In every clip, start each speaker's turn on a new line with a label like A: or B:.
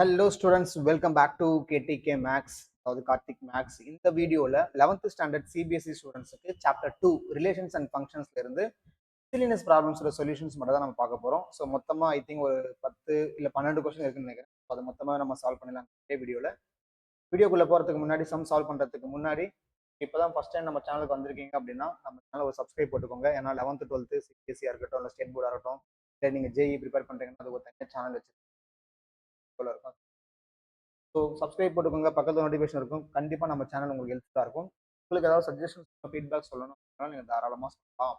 A: Hello students, welcome back to KTK maths, அதாவது Karthik maths. இந்த வீடியோவில் 11th ஸ்டாண்டர்ட் சிபிஎஸ்சி ஸ்டூடெண்ட்ஸுக்கு சாப்டர் 2 ரிலேஷன்ஸ் அண்ட் ஃபங்க்ஷன்ஸ்ல இருந்து சிலினஸ் ப்ராப்ளம்ஸோட சொல்யூஷன்ஸ் மட்டும் தான் நம்ம பார்க்க போகிறோம். ஸோ மொத்தமாக ஐ திங்க் ஒரு 10 இல்லை 12 கொஸ்டின் இருக்குன்னு நினைக்கிறேன். அதை மொத்தமாக நம்ம சால்வ் பண்ணலாம் இதே வீடியோவில். வீடியோக்குள்ளே போகிறதுக்கு முன்னாடி, சம் சால்வ் பண்ணுறதுக்கு முன்னாடி, இப்போ தான் ஃபஸ்ட் டைம் நம்ம சேனலுக்கு வந்திருக்கீங்க அப்படின்னா நம்ம சேனல் ஒரு சப்ஸ்கிரைப் போட்டுக்கோங்க. ஏன்னா 11th 12th சிபிஎஸ்சியாக இருக்கட்டும், இல்லை ஸ்டேட் போர்டாக இருக்கட்டும், இல்லை நீங்கள் ஜேஇ ப்ரிப்பேர் பண்ணுறீங்கன்னா அது ஒரு தனியாக சேனல் வச்சு இருக்கும். ஸோ சப்ஸ்கிரைப் போட்டுக்கோங்க, பக்கத்தில் நோட்டிஃபிகேஷன் இருக்கும். கண்டிப்பாக நம்ம சேனல் உங்களுக்கு ஹெல்ப்ஃபுல்லாக இருக்கும். உங்களுக்கு ஏதாவது சஜஷன்ஸ், ஃபீட்பேக் சொல்லணும் அப்படின்னா நீங்கள் தாராளமாக சொல்லலாம்.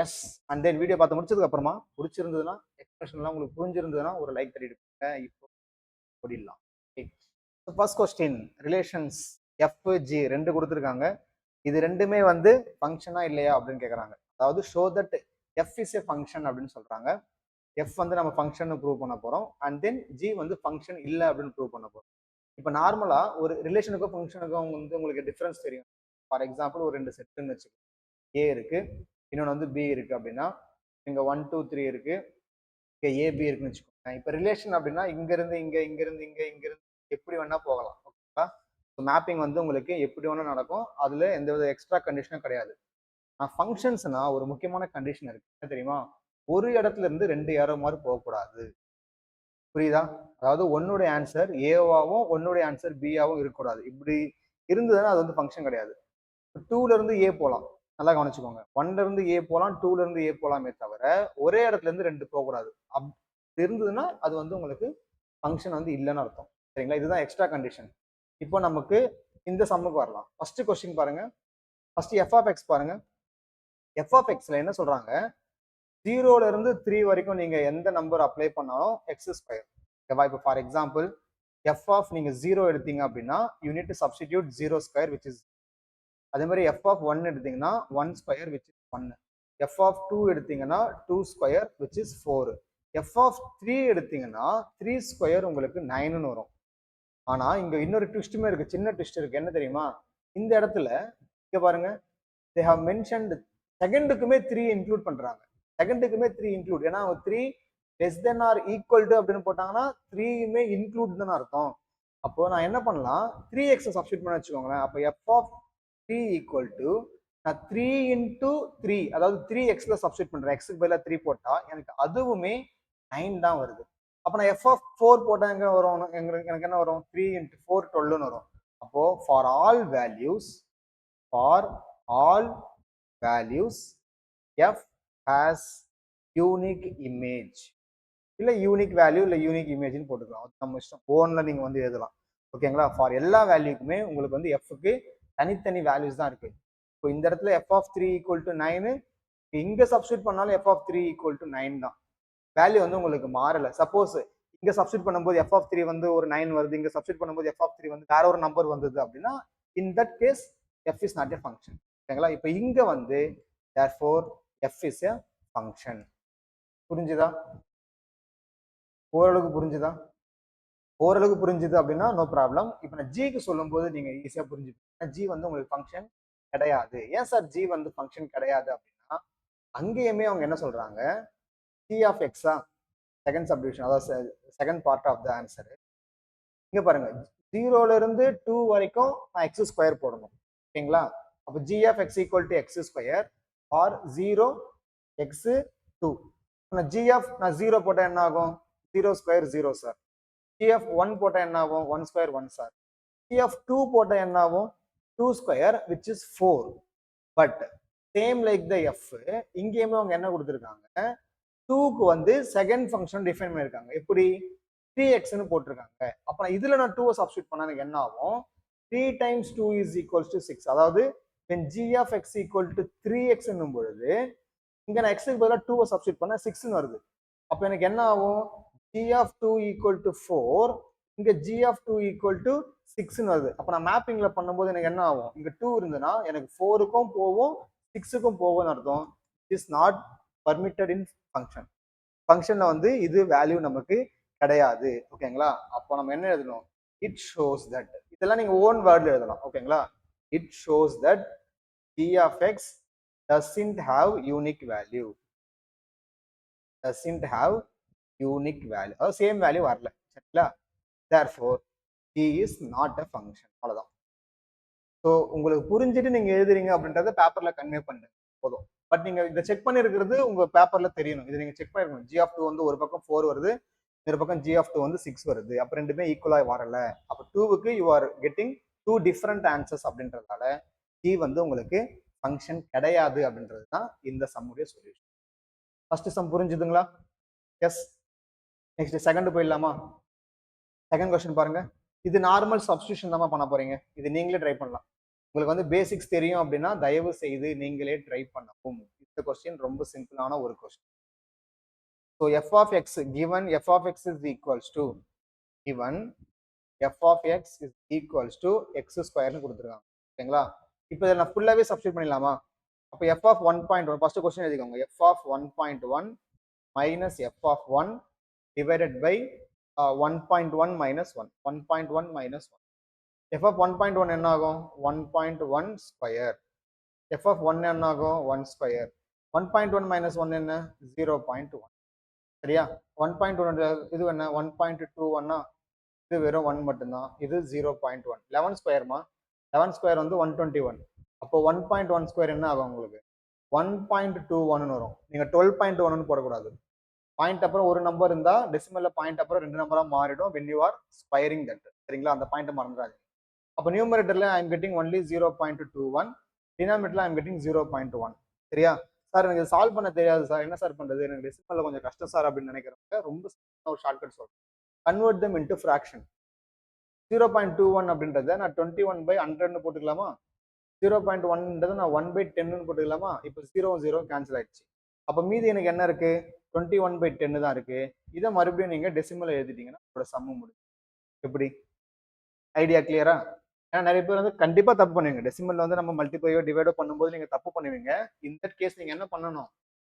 A: எஸ், அண்ட் தென் வீடியோ பார்த்து முடிச்சதுக்கு அப்புறமா பிடிச்சிருந்ததுன்னா, எக்ஸ்பிரஷன்லாம் உங்களுக்கு புரிஞ்சிருந்ததுன்னா ஒரு லைக் தட்டிடுங்க. இப்போ ஓடிடலாம். ஃபர்ஸ்ட் கொஸ்டின், ரிலேஷன்ஸ் எஃப்ஜி ரெண்டு கொடுத்துருக்காங்க. இது ரெண்டுமே வந்து ஃபங்க்ஷனா இல்லையா அப்படின்னு கேட்குறாங்க. அதாவது show that F is a function அப்படின்னு சொல்றாங்க. எஃப் வந்து நம்ம ஃபங்க்ஷன் ப்ரூவ் பண்ண போறோம், அண்ட் தென் ஜி வந்து ஃபங்க்ஷன் இல்லை அப்படின்னு ப்ரூவ் பண்ண போறோம். இப்போ நார்மலா ஒரு ரிலேஷனுக்கும் ஃபங்க்ஷனுக்கும் வந்து உங்களுக்கு டிஃபரன்ஸ் தெரியும். ஃபார் எக்ஸாம்பிள் ஒரு ரெண்டு செட்டுன்னு வச்சுக்கோங்க. ஏ இருக்கு, இன்னொன்று வந்து பி இருக்கு அப்படின்னா, இங்க 1 2 3 இருக்கு, இங்க ஏபி இருக்குன்னு வச்சுக்கோங்க. இப்போ ரிலேஷன் அப்படின்னா இங்க இருந்து இங்க, இங்க இருந்து இங்க, இங்க இருந்து எப்படி வேணா போகலாம். ஓகேங்களா? மேப்பிங் வந்து உங்களுக்கு எப்படி வேணா நடக்கும். அதுல எந்த வித எக்ஸ்ட்ரா கண்டிஷனும் கிடையாது. ஃபங்க்ஷன்ஸ்னா ஒரு முக்கியமான கண்டிஷன் இருக்கு, என்ன தெரியுமா? ஒரு இடத்துல இருந்து ரெண்டு ஏரோ மாதிரி போகக்கூடாது. புரியுதா? அதாவது ஒன்னுடைய ஆன்சர் ஏவாவும் ஒன்னுடைய ஆன்சர் பியாவும் இருக்கக்கூடாது. இப்படி இருந்ததுன்னா அது வந்து ஃபங்க்ஷன் கிடையாது. 2ல இருந்து ஏ போகலாம், நல்லா கவனிச்சுக்கோங்க. 1ல இருந்து ஏ போகலாம், 2ல இருந்து ஏ போகலாமே தவிர ஒரே இடத்துல இருந்து ரெண்டு போகக்கூடாது. இருந்ததுன்னா அது வந்து உங்களுக்கு ஃபங்க்ஷன் வந்து இல்லைன்னு அர்த்தம். சரிங்களா? இதுதான் எக்ஸ்ட்ரா கண்டிஷன். இப்போ நமக்கு இந்த சம்முக்கு வரலாம். ஃபர்ஸ்ட் கொஸ்டின் பாருங்க. ஃபர்ஸ்ட் எஃப் ஆஃப் எக்ஸ் பாருங்க. எஃப் ஆஃப் எக்ஸ்ல என்ன சொல்றாங்க? 0ல இருந்து 3 வரைக்கும் நீங்க எந்த நம்பர் அப்ளை பண்ணாலும் எக்ஸ் ஸ்கொயர். இப்போ ஃபார் எக்ஸாம்பிள் எஃப் ஆஃப் நீங்க 0 எடுத்தீங்க அப்படின்னா you need to substitute 0 square which is. அதே மாதிரி எஃப் ஆஃப் 1 எடுத்தீங்கன்னா 1 square which is 1. F of 2 எடுத்தீங்கன்னா 2 square which is 4. F of 3 எடுத்தீங்கன்னா 3 ஸ்கொயர் உங்களுக்கு 9ன்னு வரும். ஆனா இங்க இன்னொரு ட்விஸ்ட்டுமே இருக்கு, சின்ன ட்விஸ்ட் இருக்கு. என்ன தெரியுமா? இந்த இடத்துல இங்க பாருங்க, they have mentioned செகண்டுக்குமே 3 இன்க்ளூட் பண்றாங்க. செகண்டுக்குமே 3 இன்க்ளூட். ஏன்னா 3 less than or equal to அப்படின்னு போட்டாங்கன்னா 3மே இன்க்ளூட் தான் அர்த்தம். அப்போ நான் என்ன பண்ணலாம், 3x சப்ஸ்டிட் பண்ண வச்சுக்கோங்களேன். அப்போ எஃப் ஆஃப் 3 ஈக்குவல் டு நான் 3 இன்டூ 3, அதாவது 3xல சப்ஸ்டிட் பண்றேன். எக்ஸுக்கு பதிலாக 3 போட்டா எனக்கு அதுவுமே 9 தான் வருது. அப்போ நான் எஃப் ஆஃப் 4 போட்டா எங்க வரும்? எனக்கு என்ன வரும்? 3 இன்டூ 4 12ன்னு வரும். அப்போ for all values f has unique image, இல்ல யூனிக் வேல்யூ இல்ல யூனிக் இமேஜ்னு போட்டுக்கலாம். நம்ம இஷ்டம், ஓன்ல நீங்க வந்து எழுதலாம். ஓகேங்களா? ஃபார் எல்லா வேல்யூக்குமே உங்களுக்கு வந்து எஃப்க்கு தனித்தனி வேல்யூஸ் தான் இருக்கு. இப்போ இந்த இடத்துல எஃப் ஆஃப் 3 ஈக்குவல் டு 9, இங்க சப்ஸ்டிட் பண்ணாலும் எஃப் ஆஃப் 3 ஈக்குவல் டு 9 தான். வேல்யூ வந்து உங்களுக்கு மாறல. சப்போஸ் இங்க சப்ஸ்டிட் பண்ணும்போது எஃப் ஆஃப் 3 வந்து ஒரு 9 வருது, இங்க சப்ஸ்டிட் பண்ணும்போது எஃப் ஆஃப் 3 வந்து வேற ஒரு நம்பர் வந்தது அப்படின்னா in that case F is not a function. ஓகேங்களா? இப்போ இங்க வந்து therefore f is a function. புரிஞ்சுதா? ஓரளவுக்கு புரிஞ்சுதா? ஓரளவுக்கு புரிஞ்சுது அப்படின்னா நோ ப்ராப்ளம். இப்போ நான் ஜிக்கு சொல்லும்போது நீங்க ஈஸியா புரிஞ்சுப்பீங்க. ஜி வந்து உங்களுக்கு ஃபங்க்ஷன் கிடையாது. ஏன் சார் ஜி வந்து ஃபங்க்ஷன் கிடையாது அப்படின்னா, அங்கேயுமே அவங்க என்ன சொல்றாங்க, ஜி ஆஃப் எக்ஸா செகண்ட் சப்டிவிஷன், அதாவது second part of the answer. இங்க பாருங்க, 0ல இருந்து 2 வரைக்கும் நான் எக்ஸ் ஸ்கொயர் போடணும். ஓகேங்களா? அப்போ G of X equal to X square or 0 X 2. நான் ஜி ஆஃப் நான் 0 போட்டா என்ன ஆகும்? 0 ஸ்கொயர் 0 சார். ஜி ஆஃப் 1 போட்டா என்ன ஆகும்? 1 ஸ்கொயர் 1 சார். ஜி ஆஃப் 2 போட்டா என்ன ஆகும்? 2 square which is 4. But same like the F, இங்கேயுமே அவங்க என்ன கொடுத்துருக்காங்க, 2க்கு வந்து செகண்ட் ஃபங்க்ஷன் டிஃபைன் பண்ணியிருக்காங்க. எப்படி? 3xன்னு போட்டிருக்காங்க. அப்புறம் இதுல நான் 2 சப்ஸ்டிட் பண்ணா எனக்கு என்ன ஆகும்? 3 times 2 is equals to 6. அதாவது when g of x equal to 3x என்னும் பொழுது இங்க நான் x க்கு பதிலா 2 சப்ஸ்டிட் பண்ணா 6ன்னு வருது. அப்ப எனக்கு என்ன ஆகும்? g of 2 equal to 4, இங்க g of 2 equal to 6ன்னு வருது. அப்ப நான் மேப்பிங்ல பண்ணும்போது எனக்கு என்ன ஆகும்? இங்க 2 இருந்ததுன்னா எனக்கு 4க்கும் போகும் 6க்கும் போகும்னு அர்த்தம். It is not permitted in function. ஃபங்க்ஷன்ல வந்து இது வேல்யூ நமக்கு கிடையாது. ஓகேங்களா? அப்போ நம்ம என்ன எழுதணும்? It shows that. இதெல்லாம் நீங்க ஓன் வேர்ட்ல எழுதலாம். ஓகேங்களா? It shows that g of x doesn't have unique value. doesn't have unique value. அதாவது சேம் வேல்யூ வரல. இல்ல therefore g is not a function. அவ்வளவுதான். ஸோ உங்களுக்கு புரிஞ்சுட்டு நீங்க எழுதுறீங்க அப்படின்றத பேப்பர்ல கன்வே பண்ணுங்க போதும். பட் நீங்க இதை செக் பண்ணிருக்கிறது உங்க பேப்பர்ல தெரியணும். இதை நீங்க செக் பண்ணிருக்கணும். ஜி ஆஃப் டூ வந்து ஒரு பக்கம் 4 வருது, இன்னொரு பக்கம் ஜி ஆஃப் டூ வந்து 6 வருது. அப்ப ரெண்டுமே ஈக்குவலா வரல. அப்ப 2க்கு you are getting 2 different answers அப்படின்றதால ஜி வந்து உங்களுக்கு ஃபங்க்ஷன் கிடையாது அப்படின்றது தான் இந்த சம்முடைய சொல்யூஷன். ஃபர்ஸ்ட் சம் புரிஞ்சுதுங்களா? எஸ். நெக்ஸ்ட் செகண்ட் போயிடலாமா? செகண்ட் கொஸ்டின் பாருங்க. இது நார்மல் சப்ஸ்டியூஷன் தான் பண்ண போறீங்க. இது நீங்களே ட்ரை பண்ணலாம். உங்களுக்கு வந்து பேசிக்ஸ் தெரியும் அப்படின்னா தயவு செய்து நீங்களே ட்ரை பண்ணவும். இந்த கொஸ்டின் ரொம்ப சிம்பிளான ஒரு question. So F of X given F of X is equals to given F of X is equals to X ஸ்கொயர்னு கொடுத்துருக்காங்க. ஓகேங்களா? இப்போ இதை நான் ஃபுல்லாவே சப்ஸ்டியூட் பண்ணிடலாமா? அப்போ எஃப் ஆஃப் 1.1 ஃபர்ஸ்ட் கொஸ்டின் எழுதிக்கோங்க. F of 1.1 minus F of 1 divided by 1.1 minus 1. 1.1 minus 1. f of 1.1 என்ன ஆகும்? 1.1 ஸ்கொயர். f of 1 என்ன ஆகும்? 1 ஸ்கொயர். 1.1 minus 1 என்ன? 0.1. சரியா? 1.1 இது என்ன? 1.21 இது வெறும் 1 மட்டும்தான். இது 0.1. 11 ஸ்கொயர்மா? 11 ஸ்கொயர் வந்து 121. அப்போ 1.1 ஸ்கொயர் என்ன ஆகும் உங்களுக்கு? 1.21 வரும். நீங்க 12.1 போடக்கூடாது. பாயிண்ட் அப்புறம் ஒரு நம்பர் இருந்தா டெசிமல்ல பாயிண்ட் அப்புறம் 2 நம்பரா மாறிடும் when you are squaring that. சரிங்களா? அந்த பாயிண்ட் மறந்துடாதீங்க. அப்ப நியூமரேட்டர்ல ஐ அம் கெட்டிங் ஒன்லி 0.21, டினாமினேட்டர்ல ஐ அம் கெட்டிங் 0.1. சரியா? சார் எனக்கு சால்வ் பண்ண தெரியாது சார், என்ன சார் பண்றது, எனக்கு டெசிமல்ல கொஞ்சம் கஷ்டம் சார் அப்படின்னு நினைக்கிறவங்க ரொம்ப ஒரு ஷார்ட்கட் சொல்றேன். Convert them into fraction. 0.21 அப்படின்றத நான் 21/100 போட்டுக்கலாமா? 0.1 நான் 1/10 போட்டுக்கலாமா? இப்போ 0 கேன்சல் ஆயிடுச்சு. அப்ப மீதி எனக்கு என்ன இருக்கு? 21/10 தான் இருக்கு. இதை மறுபடியும் நீங்க டெசிமல் எழுதிட்டீங்கன்னா உங்களோட சம்மு முடியும். எப்படி? ஐடியா கிளியரா? ஏன்னா நிறைய பேர் வந்து கண்டிப்பா தப்பு பண்ணுவீங்க. டெசிமல்ல வந்து நம்ம மல்டிப்ளையோ டிவைடோ பண்ணும்போது நீங்க தப்பு பண்ணுவீங்க. இன் தட் கேஸ் நீங்க என்ன பண்ணணும்?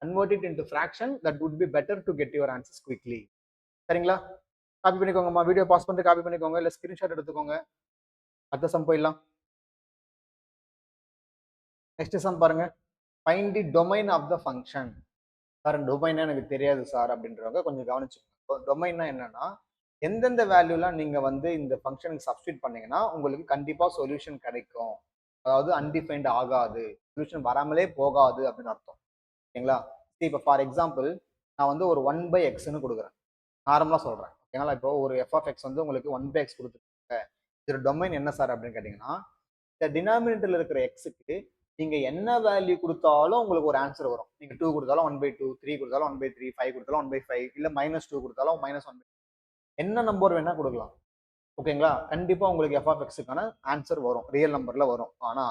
A: Convert it into fraction. That would be better to get your answers quickly. சரிங்களா? காப்பி பண்ணிக்கோங்கம்மா. வீடியோ பாஸ் பண்ணிட்டு காப்பி பண்ணிக்கோங்க, இல்ல ஸ்கிரீன்ஷாட் எடுத்துக்கோங்க. அடுத்த சம் போயிடலாம். நெக்ஸ்ட் சம் பாருங்க. Find the domain of the function. Sir டொமைனா எனக்கு தெரியாது சார் அப்படின்றவங்க கொஞ்சம் கவனிச்சுக்கோங்க. டொமைன்னா என்னன்னா எந்தெந்த வேல்யூலாம் நீங்க வந்து இந்த ஃபங்க்ஷனுக்கு சப்ஸ்டியூட் பண்ணீங்கன்னா உங்களுக்கு கண்டிப்பா சொல்யூஷன் கிடைக்கும். அதாவது அன்டிஃபைன்ட் ஆகாது, சொல்யூஷன் வராமலே போகாது அப்படின்னு அர்த்தம். ஓகேங்களா? இப்போ ஃபார் எக்ஸாம்பிள் நான் வந்து ஒரு 1/xன்னு கொடுக்குறேன். நார்மலா சொல்றேன். ஓகேங்களா? இப்போ ஒரு எஃப் ஆஃப் எக்ஸ் வந்து உங்களுக்கு 1/x கொடுத்துருக்காங்க. இதோட டொமைன் என்ன சார் அப்படின்னு கேட்டீங்கன்னா இந்த டினாமினேட்டர்ல இருக்கிற எக்ஸுக்கு நீங்க என்ன வேல்யூ கொடுத்தாலும் உங்களுக்கு ஒரு ஆன்சர் வரும். நீங்க 2 கொடுத்தாலும் 1/2, 3 கொடுத்தாலும் 1/3, 5 கொடுத்தாலும் 1/5, இல்ல -2 கொடுத்தாலும் -1. என்ன நம்பர் வேணா கொடுக்கலாம். ஓகேங்களா? கண்டிப்பா உங்களுக்கு எஃப் ஆஃப் எக்ஸுக்கான ஆன்சர் வரும், ரியல் நம்பர்ல வரும். ஆனா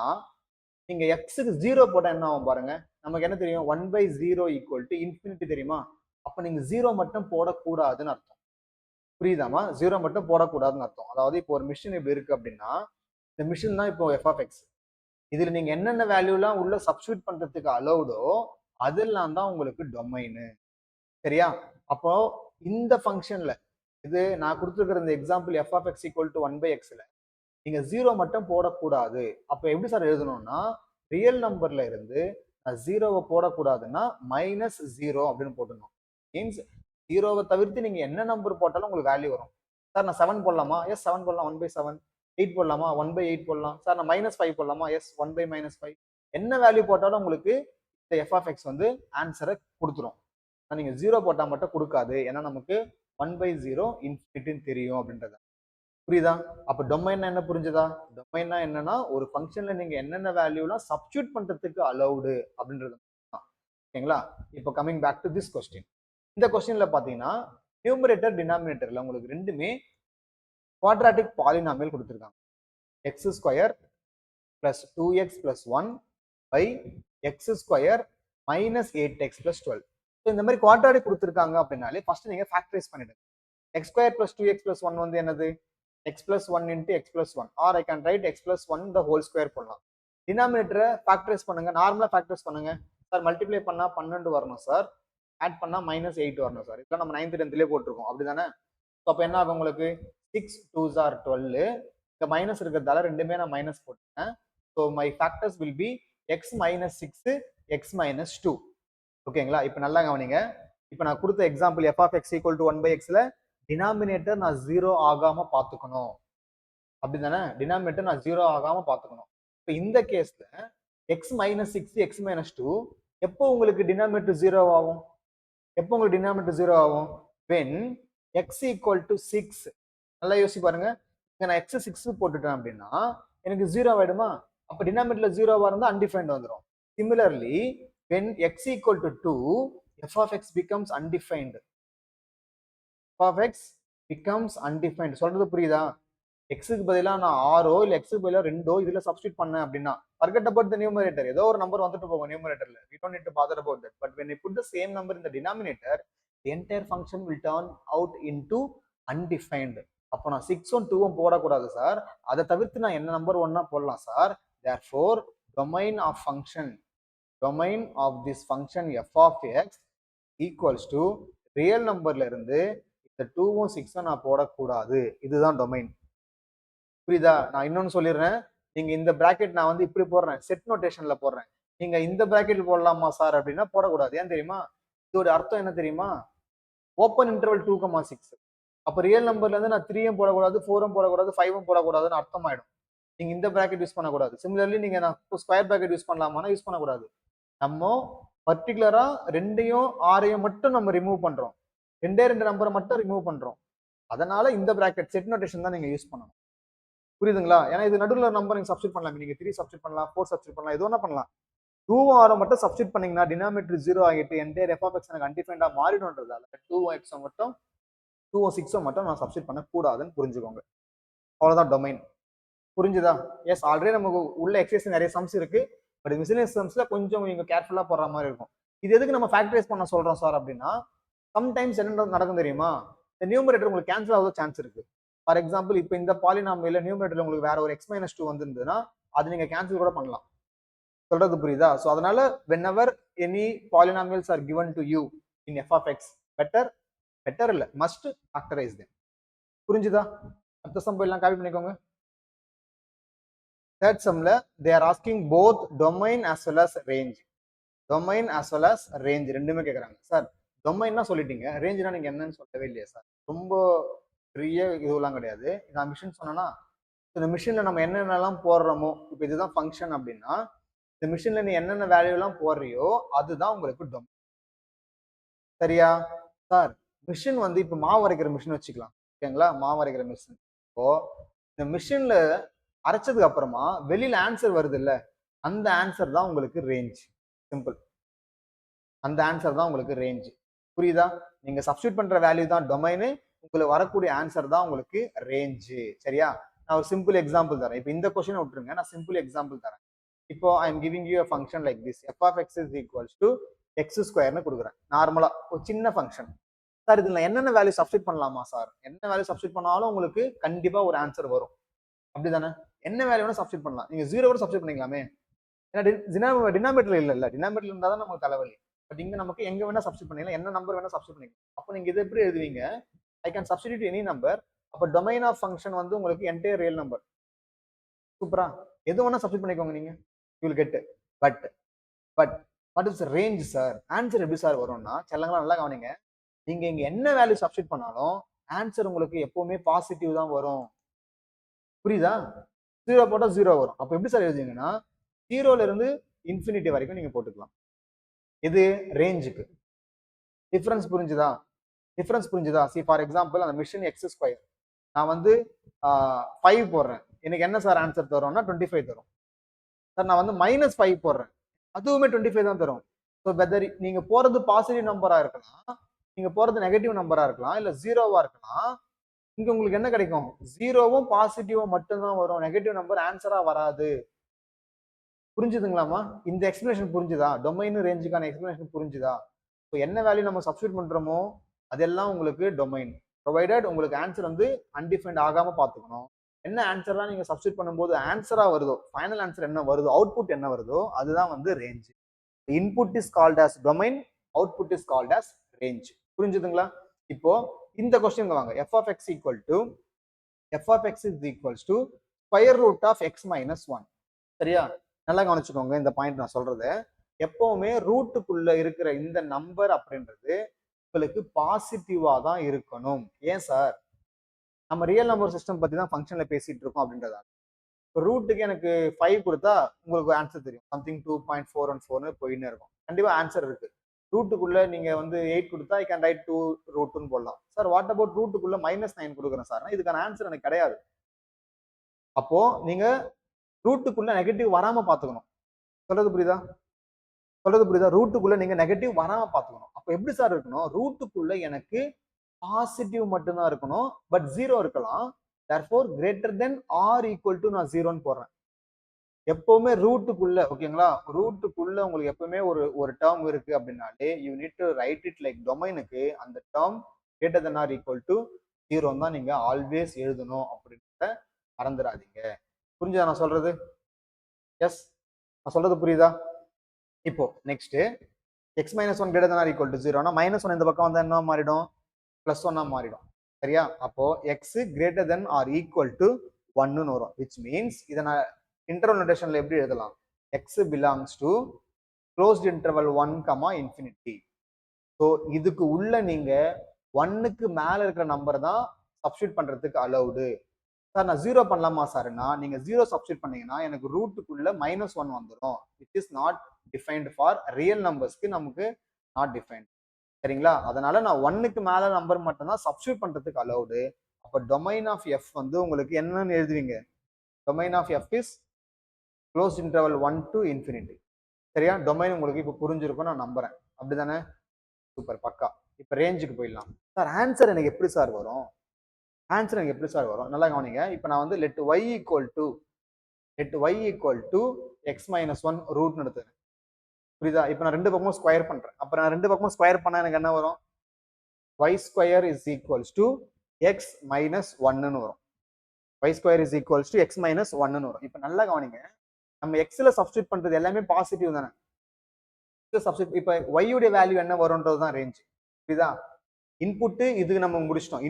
A: நீங்க எக்ஸுக்கு 0 போட்டா என்ன ஆகும் பாருங்க. நமக்கு என்ன தெரியும்? 1/0 = இன்ஃபினிட்டி தெரியுமா? அப்ப நீங்க 0 மட்டும் போடக்கூடாதுன்னு அர்த்தம். புரியுதாமா? 0 மட்டும் போடக்கூடாதுன்னு அர்த்தம். அதாவது இப்போ ஒரு மிஷின் இப்படி இருக்கு அப்படின்னா இந்த மிஷின் தான் இப்போ எஃப் ஆஃப் எக்ஸ். இதுல நீங்க என்னென்ன வேல்யூலாம் உள்ள சப்ஸ்டியூட் பண்றதுக்கு அலௌடோ அதெல்லாம் தான் உங்களுக்கு டொமைனு. சரியா? அப்போ இந்த ஃபங்க்ஷன்ல இது நான் கொடுத்துருக்கிற இந்த example F of X equal to 1/xல நீங்க 0 மட்டும் போடக்கூடாது. அப்போ எப்படி சார் எழுதணும்னா ரியல் நம்பர்ல இருந்து நான் 0வை போடக்கூடாதுன்னா -0 அப்படின்னு போட்டுடணும். மீன்ஸ் 0வை தவிர்த்து நீங்க என்ன நம்பர் போட்டாலும் உங்களுக்கு வேல்யூ வரும். சார் நான் 7 போடலாமா? எஸ் 7 போடலாம். 1/7. 8 போடலாமா? 1/8 போடலாம். சார் நான் -5 போடலாமா? எஸ் 1/-5. என்ன வேல்யூ போட்டாலும் உங்களுக்கு இந்த எஃப் ஆஃப் எக்ஸ் வந்து ஆன்சரை கொடுத்துரும். நீங்க 0 போட்டா மட்டும் கொடுக்காது. ஏன்னா நமக்கு 1/0 இன்ஃபினிட்டின்னு தெரியும் அப்படின்றத. புரியுதா? அப்ப டொமைன் என்ன புரிஞ்சுதா? டொமைன்னா என்னன்னா ஒரு ஃபங்க்ஷன்ல நீங்க என்னென்ன வேல்யூலாம் சப்ஸ்டியூட் பண்றதுக்கு அலௌடு அப்படின்றது. ஓகேங்களா? இப்போ coming back to this question. இந்த கொஸ்டின்ல பாத்தீங்கன்னா நியூமரேட்டர் டினாமினேட்டர்ல உங்களுக்கு ரெண்டுமே குவாட்ராட்டிக் பாலினாமியல் கொடுத்துருக்காங்க. x² + 2x + 1 / x² - 8x + 12. இந்த மாதிரி குவாட்ராட்டிக் கொடுத்துருக்காங்க அப்படின்னாலே ஃபர்ஸ்ட் நீங்க ஃபேக்டரைஸ் பண்ணிடுங்க. x² + 2x + 1 வந்து என்னது? x + 1 × x + 1, or I can write x + 1 the whole square போடலாம். டினாமினேட்டரை ஃபேக்டரைஸ் பண்ணுங்க. நார்மலா ஃபேக்டரைஸ் பண்ணுங்க. சார் மல்டிப்ளை பண்ணா 12 வரணும் சார், ஆட் பண்ணா -8 வரணும் சார். இதெல்லாம் நம்ம 9th 10thலயே போட்டிருக்கோம். அப்படிதானே? அப்ப என்ன ஆகும் உங்களுக்கு? 6 2s are 12. இந்த மைனஸ் இருக்கிறதால ரெண்டுமே நான் மைனஸ் போட்டேன். So my factors will be x - 6 x - 2. ஓகேங்களா? இப்போ நல்லா கவனிங்க. இப்போ நான் கொடுத்த எக்ஸாம்பிள் f of x = 1/xல டினாமினேட்டர் நான் 0 ஆகாம பார்த்துக்கணும். அப்படிதானே? டினாமினேட்டர் நான் 0 ஆகாம பார்த்துக்கணும். இப்போ இந்த கேஸ்ல X minus six X minus two எப்போ உங்களுக்கு டினாமினேட்டர் 0 ஆகும்? எப்போ உங்களுக்கு டினாமினேட்டர் 0 ஆகும்? when x equal to 6. நல்லா யோசிச்சு பாருங்க. இங்க நான் x 6 போட்டுட்டேன் அப்படின்னா எனக்கு 0 ஆயிடுமா? அப்ப டினாமினேட்டர்ல 0 இருந்தா undefined வந்துரும். Similarly, when x equal to 2, f of x becomes undefined. f of x becomes undefined. சொல்றது புரியுதா? எக்ஸுக்கு பதிலா நான் ஆறோ இல்ல எக்ஸுக்கு பதிலா ரெண்டோ இதுல சப்ஸ்டிட் பண்ணேன் அப்படின்னா forget about the numerator. ஏதோ ஒரு நம்பர் வந்துட்டு போகும் நியூமரேட்டர்ல. We don't need to bother about that. But when you put the same number in the denominator, the entire function will turn out into undefined. அப்போ நான் 6 2 போடக்கூடாது sir. அதை தவிர்த்து நான் என்ன நம்பர் ஒன்னா போடலாம் sir. Therefore, domain of this function f of x equals to real numberல இருந்து இந்த 2 6 நான் போடக்கூடாது. இதுதான் டொமைன். புரியுதா? நான் இன்னொன்னு சொல்லிடுறேன். நீங்க இந்த பிராக்கெட் நான் வந்து இப்படி போடுறேன், செட் நோட்டேஷன்ல போடுறேன். நீங்க இந்த பிராக்கெட் போடலாமா சார் அப்படின்னா போடக்கூடாது. ஏன் தெரியுமா? இதோட அர்த்தம் என்ன தெரியுமா? Open interval 2,6. அப்ப ரியல் நம்பர்ல இருந்து நான் 3 போடக்கூடாது, 4 போடக்கூடாது, 5 போடக்கூடாதுன்னு அர்த்தம் ஆயிடும். நீங்க இந்த பிராக்கெட் யூஸ் பண்ணக்கூடாது. சிமிலர்லி நீங்க நான் ஸ்கொயர் பிராக்கெட் யூஸ் பண்ணலாமான்னா யூஸ் பண்ணக்கூடாது. நம்ம பர்டிகுலரா 2யும் 6யும் மட்டும் நம்ம ரிமூவ் பண்றோம். 2 நம்பரை மட்டும் ரிமூவ் பண்றோம். அதனால இந்த பிராக்கெட் செட் நோட்டேஷன் தான் நீங்க யூஸ் பண்ணணும். புரியுதுங்களா? ஏன்னா இது நடுவில் நம்பர் நீங்க சப்ஸ்டிட் பண்ணலாம். நீங்க 3 சப்ஸ்டிட் பண்ணலாம், 4 சப்ஸ்டிட் பண்ணலாம், எது வேணா பண்ணலாம். 2 6 மட்டும் சப்ஸ்டிட் பண்ணீங்கன்னா டினாமினேட்டர் 0 ஆகிட்டு என்டையர் f of x எனக்கு அன்டிஃபைண்டா மாறிடும்ன்றதால 2 x மட்டும் 2 6 மட்டும் நான் சப்ஸ்டிட் பண்ண கூடாதுன்னு புரிஞ்சுக்கோங்க. அவ்வளவுதான் டொமைன். புரிஞ்சுதா? எஸ், ஆல்ரெடி நமக்கு உள்ள எக்ஸசைஸ் நிறைய சம்ஸ் இருக்கு. பட் மிஸ்லினியஸ் சம்ஸ்ல கொஞ்சம் நீங்க கேர்ஃபுல்லா போடுற மாதிரி இருக்கும். இது எதுக்கு நம்ம ஃபேக்டரைஸ் பண்ண சொல்றோம் சார் அப்படின்னா, சம்டைம்ஸ் என்ன நடக்கும் தெரியுமா? இந்த நியூமரேட்டர் உங்களுக்கு கேன்சல் ஆக சான்ஸ் இருக்கு. ஃபார் எக்ஸாம்பிள், இப்போ இந்த பாலினாமியல நியூமரேட்டர்ல உங்களுக்கு வேற ஒரு எக்ஸ் மைனஸ் 2 வந்திருந்ததுன்னா அது நீங்க கேன்சல் கூட பண்ணலாம். சொல்றது புரியுதா? ஸோ அதனால whenever any polynomials are given to you in f of x, better இல்ல must factorize them. புரிஞ்சுதா? அடுத்த சம் எல்லாம் காப்பி பண்ணிக்கோங்க. தேர்ட் சம்ல they are asking both domain as well as range. domain as well as range ரெண்டுமே கேக்குறாங்க. Sir டொமைன்னா சொல்லிட்டீங்க, ரேஞ்ச்னா நீங்க என்னன்னு சொல்லவே இல்லையா சார்? ரொம்ப பெரிய இதுவெல்லாம் கிடையாது. நான் மிஷின் சொன்னேன்னா, இந்த மிஷின்ல நம்ம என்னென்னலாம் போடுறோமோ, இப்போ இதுதான் ஃபங்க்ஷன் அப்படின்னா இந்த மிஷின்ல நீ என்னென்ன வேல்யூ எல்லாம் போடுறியோ அதுதான் உங்களுக்கு டொமைன். சரியா சார்? மிஷின் வந்து இப்போ மாவு அரைக்கிற மிஷின் வச்சுக்கலாம், ஓகேங்களா? மாவு அரைக்கிற மிஷின். இப்போ இந்த மிஷின்ல அரைச்சதுக்கு அப்புறமா வெளியில ஆன்சர் வருது இல்ல, அந்த ஆன்சர் தான் உங்களுக்கு ரேஞ்ச். சிம்பிள். அந்த ஆன்சர் தான் உங்களுக்கு ரேஞ்ச். புரியுதா? நீங்க சப்ஸ்டியூட் பண்ற வேல்யூ தான் டொமைனு, உங்களுக்கு வரக்கூடிய ஆன்சர் தான் உங்களுக்கு ரேஞ்சு. சரியா? நான் ஒரு சிம்பிள் எக்ஸாம்பிள் தரேன். இப்போ இந்த கொஸ்டினை விட்டுருங்க, நான் சிம்பிள் எக்ஸாம்பிள் தரேன். இப்போ I am giving you a function like this. f of x is equals to x ஸ்கொயர்னு கொடுக்குறேன். நார்மலா ஒரு சின்ன ஃபங்க்ஷன். சார் இதுல என்னென்ன வேல்யூ சப்ஸ்டியூட் பண்ணலாமா சார்? என்ன வேல்யூ சப்ஸ்டியூட் பண்ணாலும் உங்களுக்கு கண்டிப்பா ஒரு ஆன்சர் வரும். அப்படிதானே? என்ன வேல்யூ வேணா சப்ஸ்டியூட் பண்ணலாம். நீங்க 0 கூட சப்ஸ்டியூட் பண்ணிக்கலாமே. ஏன்னா டினாமினேட்டர் இல்ல, டினாமினேட்டர் இருந்தா தான் நமக்கு தலைவலி. பட் இங்க நமக்கு எங்க வேணா சப்ஸ்டியூட் பண்ணிக்கலாம், என்ன நம்பர் வேணா சப்ஸ்டியூட் பண்ணிக்கலாம். அப்போ நீங்க இதை எப்படி எழுதுவீங்க? I can substitute any number. அப்போ டொமைன் ஆஃப் ஃபங்க்ஷன் வந்து உங்களுக்கு என்டையர் ரியல் நம்பர். சூப்பரா? எது வேணா சப்ஸ்டியூட் பண்ணிக்கோங்க நீங்க, you will get. But what is range sir? Answer எப்படி சார் வரும்னா, செல்லங்களா நல்லா கவனிங்க. நீங்க இங்க என்ன வேல்யூ சப்ஸ்டியூட் பண்ணாலும் ஆன்சர் உங்களுக்கு எப்பவுமே பாசிட்டிவ் தான் வரும். புரியுதா? 0 போட்டா 0 வரும். அப்போ எப்படி சார் எழுதுவீங்கன்னா 0ல இருந்து இன்ஃபினிட்டி வரைக்கும் நீங்க போட்டுக்கலாம். இது ரேஞ்சுக்கு. டிஃபரன்ஸ் புரிஞ்சுதா? சி ஃபார் எக்ஸாம்பிள் அந்த மிஷின் எக்ஸ் ஸ்கொயர் நான் வந்து 5 போடுறேன், எனக்கு என்ன சார் ஆன்சர் தரும்னா 25 தரும். சார் நான் வந்து -5 போடுறேன், அதுவுமே 25 தான் தரும். ஸோ வெதர் நீங்க போறது பாசிட்டிவ் நம்பரா இருக்கலாம், நீங்க போறது நெகட்டிவ் நம்பரா இருக்கலாம், இல்ல 0வா இருக்கலாம். இங்க உங்களுக்கு என்ன கிடைக்கும்? 0வும் பாசிட்டிவும் மட்டும்தான் வரும், நெகட்டிவ் நம்பர் ஆன்சரா வராது. புரிஞ்சுதுங்களாமா? இந்த எக்ஸ்பிளேஷன் புரிஞ்சுதா? டொமைன் ரேஞ்சுக்கான எக்ஸ்பிளேஷன் புரிஞ்சுதா? ஸோ என்ன வேல்யூ நம்ம சப்ஸ்டியூட் பண்றோமோ அதெல்லாம் உங்களுக்கு டொமைன். ப்ரொவைடட் உங்களுக்கு ஆன்சர் வந்து அன்டிஃபைன்ட் ஆகாம பார்த்துக்கணும். என்ன ஆன்சர்லாம் நீங்க சப்ஸ்டியூட் பண்ணும்போது ஆன்சரா வருதோ, ஃபைனல் ஆன்சர் என்ன வருதோ, அவுட்புட் என்ன வருதோ அதுதான் வந்து range. Input is called as domain, output is called as range. புரிஞ்சுதுங்களா? இப்போ இந்த கொஸ்டின் வாங்க. f of x is equals to square root of x minus 1. சரியா? நல்லா கவனிச்சுக்கோங்க இந்த பாயிண்ட் நான் சொல்றது. எப்பவுமே ரூட்டுக்குள்ள இருக்கிற இந்த நம்பர் அப்படின்றது உங்களுக்கு பாசிட்டிவா தான் இருக்கணும். ஏன் சார்? நம்ம ரியல் நம்பர் சிஸ்டம் பத்தி தான் ஃபங்க்ஷன்ல பேசிட்டு இருக்கோம் அப்படின்றதா. இப்போ ரூட்டுக்கு எனக்கு 5 கொடுத்தா உங்களுக்கு ஆன்சர் தெரியும். சம்திங் 2.414 போயின்னு இருக்கும். கண்டிப்பா ஆன்சர் இருக்கு. ரூட்டுக்குள்ள நீங்க வந்து 8 கொடுத்தா ஐ கேன் ரைட் 2 ரூட்னு போடலாம். சார் வாட் அபவுட் ரூட்டுக்குள்ள -9 கொடுக்குறேன் சார். இதுக்கான ஆன்சர் எனக்கு கிடையாது. அப்போ நீங்க ரூட்டுக்குள்ள நெகட்டிவ் வராம பாத்துக்கணும். சொல்றது புரியுதா? சொல்றது புரியுதா? ரூட்டுக்குள்ள நீங்க நெகட்டிவ் வராம பாத்துக்கணும். அப்ப எப்படி சார் இருக்கணும்? ரூட்டுக்குள்ள எனக்கு பாசிட்டிவ் மட்டும்தான் இருக்கணும். பட் 0 இருக்கலாம். therefore greater than or equal to நான் 0ன்னு போடுறேன். எப்பவுமே ரூட்டுக்குள்ள ஓகேங்களா? ரூட்டுக்குள்ள உங்களுக்கு எப்பவுமே ஒரு டேர்ம் இருக்கு அப்படின்னாலே you need to right it like டொமைனுக்கு அந்த term greater than or equal to 0 தான் நீங்க ஆல்வேஸ் எழுதணும் அப்படின்றத மறந்துடாதீங்க. புரிஞ்சுதா நான் சொல்றது? எஸ், நான் சொல்றது புரியுதா? இப்போ next x minus 1 greater than or equal to 0 னா -1 இந்த பக்கம் வந்தா என்ன மாறிடும்? +1 மாறிடும். சரியா? அப்போ x greater than or equal to 1 ன்னு வரும். which means இத நான் இன்டர்வல் நோட்டேஷன்ல எப்படி எழுதலாம்? x belongs to closed interval 1, infinity. So இதுக்கு உள்ள நீங்க 1க்கு மேல இருக்கிற நம்பர் தான் சப்ஸ்டியூட் பண்றதுக்கு அலௌடு. சார் நான் 0 பண்ணலாமா சார்னா நீங்க 0 சப்ஸ்டியூட் பண்ணீங்கன்னா எனக்கு ரூட்டுக்குள்ள -1 வந்துடும். Which is not defined for real நம்பர்ஸ்க்கு நமக்கு நாட் டிஃபைன்ட். சரிங்களா? அதனால நான் 1க்கு மேல நம்பர் மட்டும் தான் சப்ஸ்டியூட் பண்றதுக்கு அலௌடு. அப்ப டொமைன் ஆஃப் f வந்து உங்களுக்கு என்னன்னு எழுதுவீங்க? Domain of f is closed interval 1 to infinity. சரியா? டொமைன் உங்களுக்கு இப்போ புரிஞ்சிருக்கும் நான் நம்புறேன். அப்படிதானே? சூப்பர், பக்கா. இப்போ ரேஞ்சுக்கு போயிடலாம். சார் ஆன்சர் எனக்கு எப்படி சார் வரும்? ஆன்சர் எனக்கு எப்படி சார் வரும்? நல்லா கவனிங்க. இப்போ நான் வந்து let y equal to x minus 1 ரூட்னு எடுத்துக்கிறேன். புரியுதா? இப்போ நான் ரெண்டு பக்கமும் ஸ்கொயர் பண்றேன். அப்புறம் நான் ரெண்டு பக்கமும் ஸ்கொயர் பண்ணா எனக்கு என்ன வரும்? y square is equals to x minus 1ன்னு வரும். y square is equals to x minus 1ன்னு வரும். இப்போ நல்லா கவனிங்க. நம்ம எக்ஸ்ல சப்ஸ்டியூட் பண்றது எல்லாமே பாசிட்டிவ் தானே? இப்போ y உடைய வேல்யூ என்ன வரும்ன்றது தான் ரேஞ்ச். புரியுதா? இன்புட் இதுக்கு நம்ம முடிச்சிட்டோம்.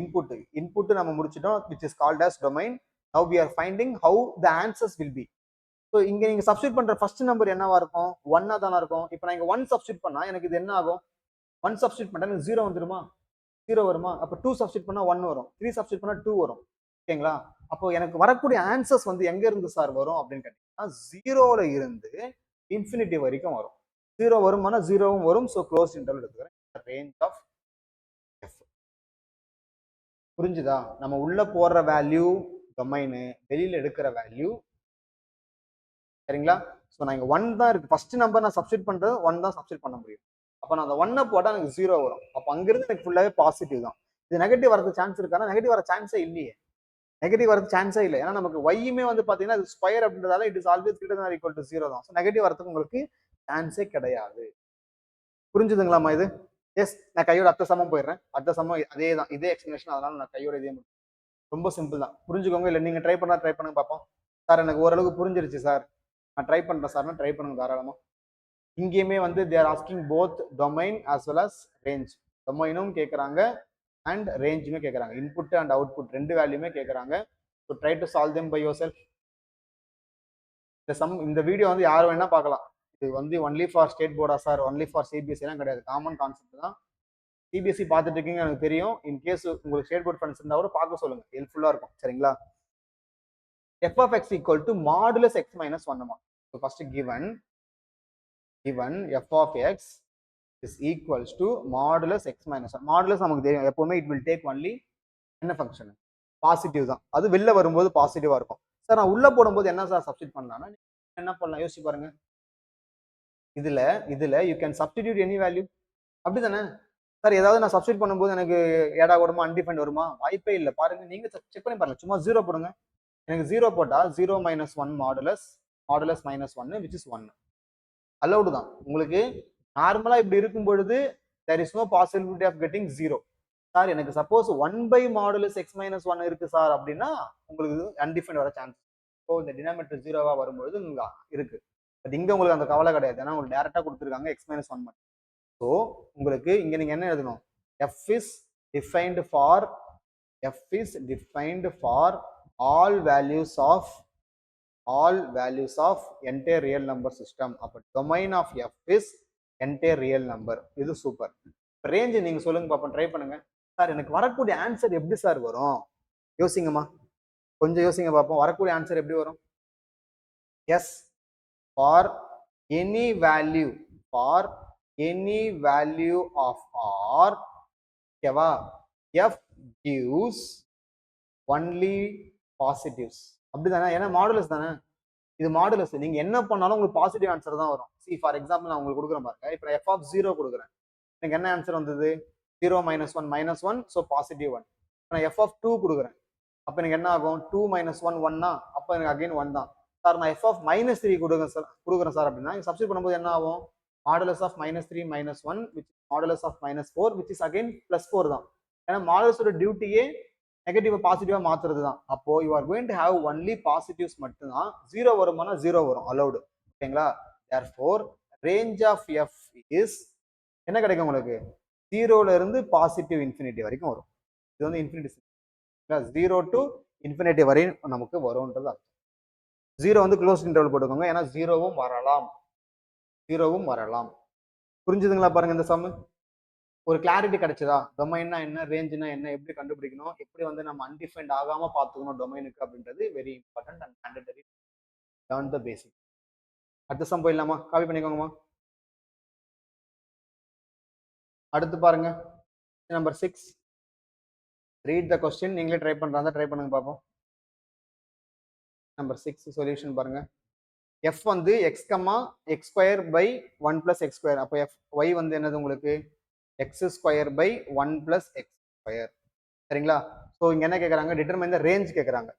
A: இன்புட் நம்ம முடிச்சிட்டோம் which is called as domain. Now we are finding how the answers will be. So இங்க நீங்க சப்ஸ்டியூட் பண்ற ஃபர்ஸ்ட் நம்பர் என்னவா இருக்கும்? 1 தானே இருக்கும். இப்போ நான் இங்க 1 சப்ஸ்டியூட் பண்ணா எனக்கு இது என்ன ஆகும்? 1 சப்ஸ்டியூட் பண்ணா எனக்கு 0 வந்துருமா? 0 வருமா? அப்ப 2 சப்ஸ்டியூட் பண்ணா 1 வரும். 3 சப்ஸ்டியூட் பண்ணா 2 வரும். ஓகேங்களா? அப்போ எனக்கு வரக்கூடிய ஆன்சர்ஸ் வந்து எங்க இருந்து சார் வரும் அப்படின்னு கேட்டீங்கன்னா 0ல இருந்து இன்ஃபினிட்டி வரைக்கும் வரும். 0 வருமானா 0வும் வரும். ஸோ க்ளோஸ் இன்டர்வல் எடுத்துக்கிறேன். Range of f. புரிஞ்சுதா? நம்ம உள்ள போடுற வேல்யூ டொமைனு, வெளியில எடுக்கிற வேல்யூ. சரிங்களா? ஸோ நான் இங்க 1 தான் இருக்கு. ஃபர்ஸ்ட் நம்பர் நான் சப்ஸ்டியூட் பண்றது 1 தான் சப்ஸ்டியூட் பண்ண முடியும். அப்ப நான் அந்த 1 போட்டா எனக்கு 0 வரும். அப்ப அங்கிருந்து எனக்கு ஃபுல்லாவே பாசிட்டிவ் தான். இது நெகட்டிவ் வரதுக்கு சான்ஸ் இருக்கானா? நெகட்டிவ் வர சான்ஸே இல்லையே. நெகட்டிவ் வரதுக்கு சான்ஸே இல்லை. ஏன்னா நமக்கு y-யுமே வந்து பாத்தீங்கன்னா இது ஸ்கொயர் அப்படின்றதால it is always greater than or equal to 0 தான். ஸோ நெகட்டிவ் வரதுக்கு உங்களுக்கு சான்ஸே கிடையாது. புரிஞ்சுதுங்களாமா இது? எஸ், நான் கையோட அடுத்த சமம் போயிடுறேன். அடுத்த சமம் அதே தான், இதே எக்ஸ்பிளேஷன். அதனால நான் கையோட இதே ரொம்ப சிம்பிள் தான். புரிஞ்சுக்கோங்க. இல்லை நீங்க ட்ரை பண்ணுங்க பார்ப்போம். சார் எனக்கு ஓரளவுக்கு புரிஞ்சிருச்சு சார், நான் ட்ரை பண்றேன் சார்னா ட்ரை பண்ணுங்க தாராளமா. இங்கேயுமே வந்து they're asking both domain as well as range. டொமைனும் கேட்குறாங்க அண்ட் ரேஞ்சுமே கேட்குறாங்க. இன்புட் அண்ட் அவுட்புட் ரெண்டு வேல்யூமே கேட்குறாங்க. So try to solve them by yourself. இந்த வீடியோ வந்து யார் வேணா பார்க்கலாம். இது வந்து ஒன்லி ஃபார் ஸ்டேட் போர்டா சார், ஒன்லி ஃபார் சிபிஎஸ்சி எல்லாம் கிடையாது. காமன் கான்செப்ட் தான். சிபிஎஸ்சி பார்த்துட்டு இருக்கீங்க எனக்கு தெரியும். இன் கேஸ் உங்களுக்கு ஸ்டேட் போர்ட் ஃப்ரெண்ட்ஸ் இருந்தால் கூட பார்க்க சொல்லுங்க, ஹெல்ப்ஃபுல்லா இருக்கும். சரிங்களா? f of x equal to modulus x minus 1. So first given f of x is equals to modulus x minus 1. Modulus நமக்கு தெரியும் எப்பவுமே it will take only என்ன ஃபங்க்ஷன்? பாசிட்டிவ் தான். அது வெளில வரும்போது பாசிட்டிவா இருக்கும். சார் நான் உள்ள போடும்போது என்ன சார் சப்ஸ்டிட் பண்ணலாம்னா என்ன பண்ணலாம் யோசிச்சு பாருங்க. இதுல you can substitute any value. அப்படிதானே சார்? ஏதாவது நான் சப்ஸ்டிட் பண்ணும்போது எனக்கு ஏடா வருமா, அன்டிஃபைண்ட் வருமா? வாய்ப்பே இல்லை. பாருங்க, நீங்க செக் பண்ணி பாருங்க. சும்மா 0 போடுங்க. எனக்கு 0 போட்டா 0 minus 1 modulus minus 1 which is 1. Allowed தான். உங்களுக்கு நார்மலா இப்படி இருக்கும் பொழுது there is no possibility of getting 0. Sir எனக்கு suppose 1 by modulus x minus 1 இருக்கு சார் அப்படின்னா உங்களுக்கு அன்டிஃபைண்ட் வர சான்ஸ். ஸோ இந்த டினாமினேட்டர் 0வா வரும்பொழுது இருக்கு. பட் இங்க உங்களுக்கு அந்த கவலை கிடையாது. ஏன்னா உங்களுக்கு டேரக்டா கொடுத்துருக்காங்க x minus 1 மட்டும். ஸோ உங்களுக்கு இங்க நீங்க என்ன எழுதணும்? f is defined for all values of entire real number system. அப்ப domain of f is entire real number. இது சூப்பர். ரேஞ்ச் நீங்க சொல்லுங்க பாப்போம், ட்ரை பண்ணுங்க. சார் எனக்கு வரக்கூடிய ஆன்சர் எப்படி சார் வரும்? யோசிங்கம்மா, கொஞ்சம் யோசிங்க பார்ப்போம். வரக்கூடிய ஆன்சர் எப்படி வரும்? Yes, for any value, for any value of R, ஓகேவா, எஃப் கிவ்ஸ் ஒன்லி பாசிட்டிவ்ஸ். அப்படிதானே? ஏன்னா மாடுலஸ் தானே இது, மாடுலஸ். நீங்க என்ன பண்ணாலும் உங்களுக்கு பாசிட்டிவ் ஆன்சர் தான் வரும். சி ஃபார் எக்ஸாம்பிள் நான் உங்களுக்கு கொடுக்குறேன் பாருங்க. இப்போ எஃப் ஆஃப் 0 கொடுக்குறேன், எனக்கு என்ன ஆன்சர் வந்தது? 0 -1 -1, ஸோ பாசிட்டிவ் 1. நான் எஃப் ஆஃப் 2 கொடுக்குறேன், அப்போ எனக்கு என்ன ஆகும்? 2 -1 1 அப்போ எனக்கு அகைன் 1 தான். சார் நான் எஃப் ஆஃப் -3 கொடுக்குறேன் சார் அப்படின்னா சப்ஸ்டிட் பண்ணும்போது என்ன ஆகும்? Modulus of -3 -1 which modulus of -4 which is again +4 தான். ஏன்னா மாடுலஸோட டியூட்டியே நெகட்டிவ் பாசிட்டிவா மாத்துறது தான். அப்போ you are going to have only positives மட்டும் தான். 0 வருமானா 0 வரும், அலௌடு. ஓகேங்களா? therefore range of f is என்ன கிடைக்கும் உங்களுக்கு? 0ல இருந்து பாசிட்டிவ் இன்ஃபினிட்டி வரைக்கும் வரும். இது வந்து இன்ஃபினிட்டி, 0 டு இன்ஃபினிட்டி வரையும் நமக்கு வரும்ன்றது அர்த்தம். 0 வந்து க்ளோஸ் இன்டர்வல் போட்டுக்கோங்க, ஏன்னா 0வும் வரலாம், 0வும் வரலாம். புரிஞ்சுதுங்களா? பாருங்க இந்த சம் ஒரு கிளாரிட்டி கிடைச்சதா? டொமைன்னா என்ன, ரேஞ்சுனா என்ன, எப்படி கண்டுபிடிக்கணும், எப்படி வந்து நம்ம அன்டிஃபைன்ட் ஆகாம பார்த்துக்கணும் டொமைனுக்கு அப்படின்றது very important and mandatory. Learn the basic. அடுத்த சம் போயிடலாமா? காப்பி பண்ணிக்கோங்கம்மா. அடுத்து பாருங்க, நம்பர் 6. Read the question. நீங்களே ட்ரை பண்றாங்க, ட்ரை பண்ணுங்க பார்ப்போம். நம்பர் 6 சொல்யூஷன் பாருங்க. எஃப் வந்து X comma X square by 1 plus X square. அப்போ எஃப் ஒய் வந்து என்னது உங்களுக்கு? X square by 1 plus X square. சரிங்களா? ஸோ இங்க என்ன கேட்குறாங்க? டிட்டர்மைன் த ரேஞ்ச் கேட்குறாங்க.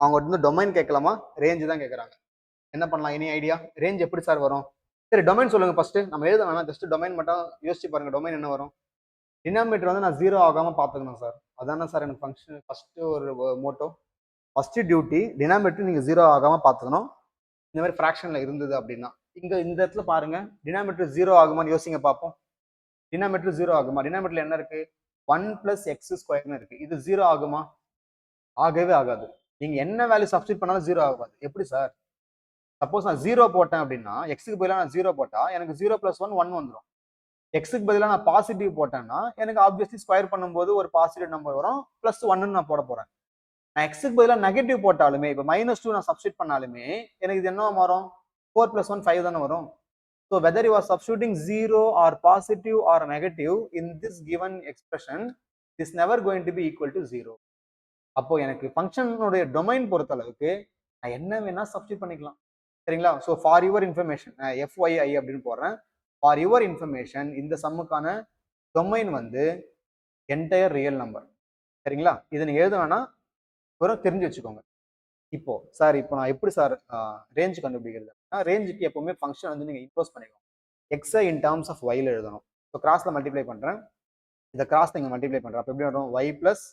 A: அவங்க வந்து டொமைன் கேட்கலாமா, ரேஞ்ச் தான் கேட்குறாங்க. என்ன பண்ணலாம்? Any idea? ரேஞ்ச் எப்படி சார் வரும்? சரி டொமைன் சொல்லுங்க ஃபர்ஸ்ட். நம்ம எழுத வேணாம், ஜஸ்ட் டொமைன் மட்டும் யோசிச்சு பாருங்க. டொமைன் என்ன வரும்? டினாமினேட்டர் வந்து நான் 0 ஆகாம பார்த்துக்கணும் சார். அதானே சார் எனக்கு ஃபங்க்ஷன் ஃபர்ஸ்ட் ஒரு மோட்டோ. ஃபர்ஸ்ட் டியூட்டி டினாமினேட்டர் நீங்க 0 ஆகாம பார்த்துக்கணும். இந்த மாதிரி ஃப்ராக்ஷன்ல இருந்தது அப்படின்னா இங்க இந்த இடத்துல பாருங்க, டினாமினேட்டர் 0 ஆகுமான்னு யோசிங்க பார்ப்போம். டினாமினேட்டர் 0 ஆகுமா? டினாமினேட்டர்ல என்ன இருக்கு? 1 பிளஸ் எக்ஸ் ஸ்கொயர்னு இருக்கு. இது 0 ஆகுமா? ஆகவே ஆகாது. நீங்க என்ன வேல்யூ சப்ஸ்டிட் பண்ணாலும் 0 ஆகாது. எப்படி சார்? சப்போஸ் நான் 0 போட்டேன் அப்படின்னா, எக்ஸுக்கு பதிலாக நான் 0 போட்டா எனக்கு 0 பிளஸ் 1 1 வந்துடும். எக்ஸுக்கு பதிலாக நான் பாசிட்டிவ் போட்டேன்னா எனக்கு ஆப்வியஸ்லி ஸ்கொயர் பண்ணும்போது ஒரு பாசிட்டிவ் நம்பர் வரும், பிளஸ் 1 நான் போட போறேன். நான் எக்ஸுக்கு பதிலாக நெகட்டிவ் போட்டாலுமே, இப்போ -2 நான் சப்ஸ்டிட் பண்ணாலுமே எனக்கு இது என்ன மாறும்? 4 + 1 5 தானே வரும். So whether you are substituting 0 or positive or negative in this given expression, this never going to be equal to 0. அப்போ எனக்கு ஃபங்க்ஷனுடைய டொமைன் பொறுத்த அளவுக்கு நான் என்ன வேணா சப்ஸ்டிட் பண்ணிக்கலாம். சரிங்களா? So for your information FYI அப்படின்னு போடுறேன். ஃபார் யுவர் இன்ஃபர்மேஷன் இந்த சம்முக்கான டொமைன் வந்து என்டையர் ரியல் நம்பர். சரிங்களா? இதை நீங்க எழுத வேணாம், வெறும் தெரிஞ்சு வச்சுக்கோங்க. இப்போ சார் இப்போ நான் எப்படி சார் ரேஞ்ச் கண்டுபிடிக்கிறது? ரேஞ்சுக்கு எப்பவுமே ஃபங்க்ஷன் வந்து நீங்க இம்போஸ் பண்ணிக்கோங்க. எக்ஸை இன் டேர்ம்ஸ் ஆஃப் ஒய்ல எழுதணும். ஸோ கிராஸ்ல மல்டிப்ளை பண்றேன், இதை கிராஸ் நீங்க மல்டிப்ளை பண்றேன். அப்போ எப்படி வரும்? y plus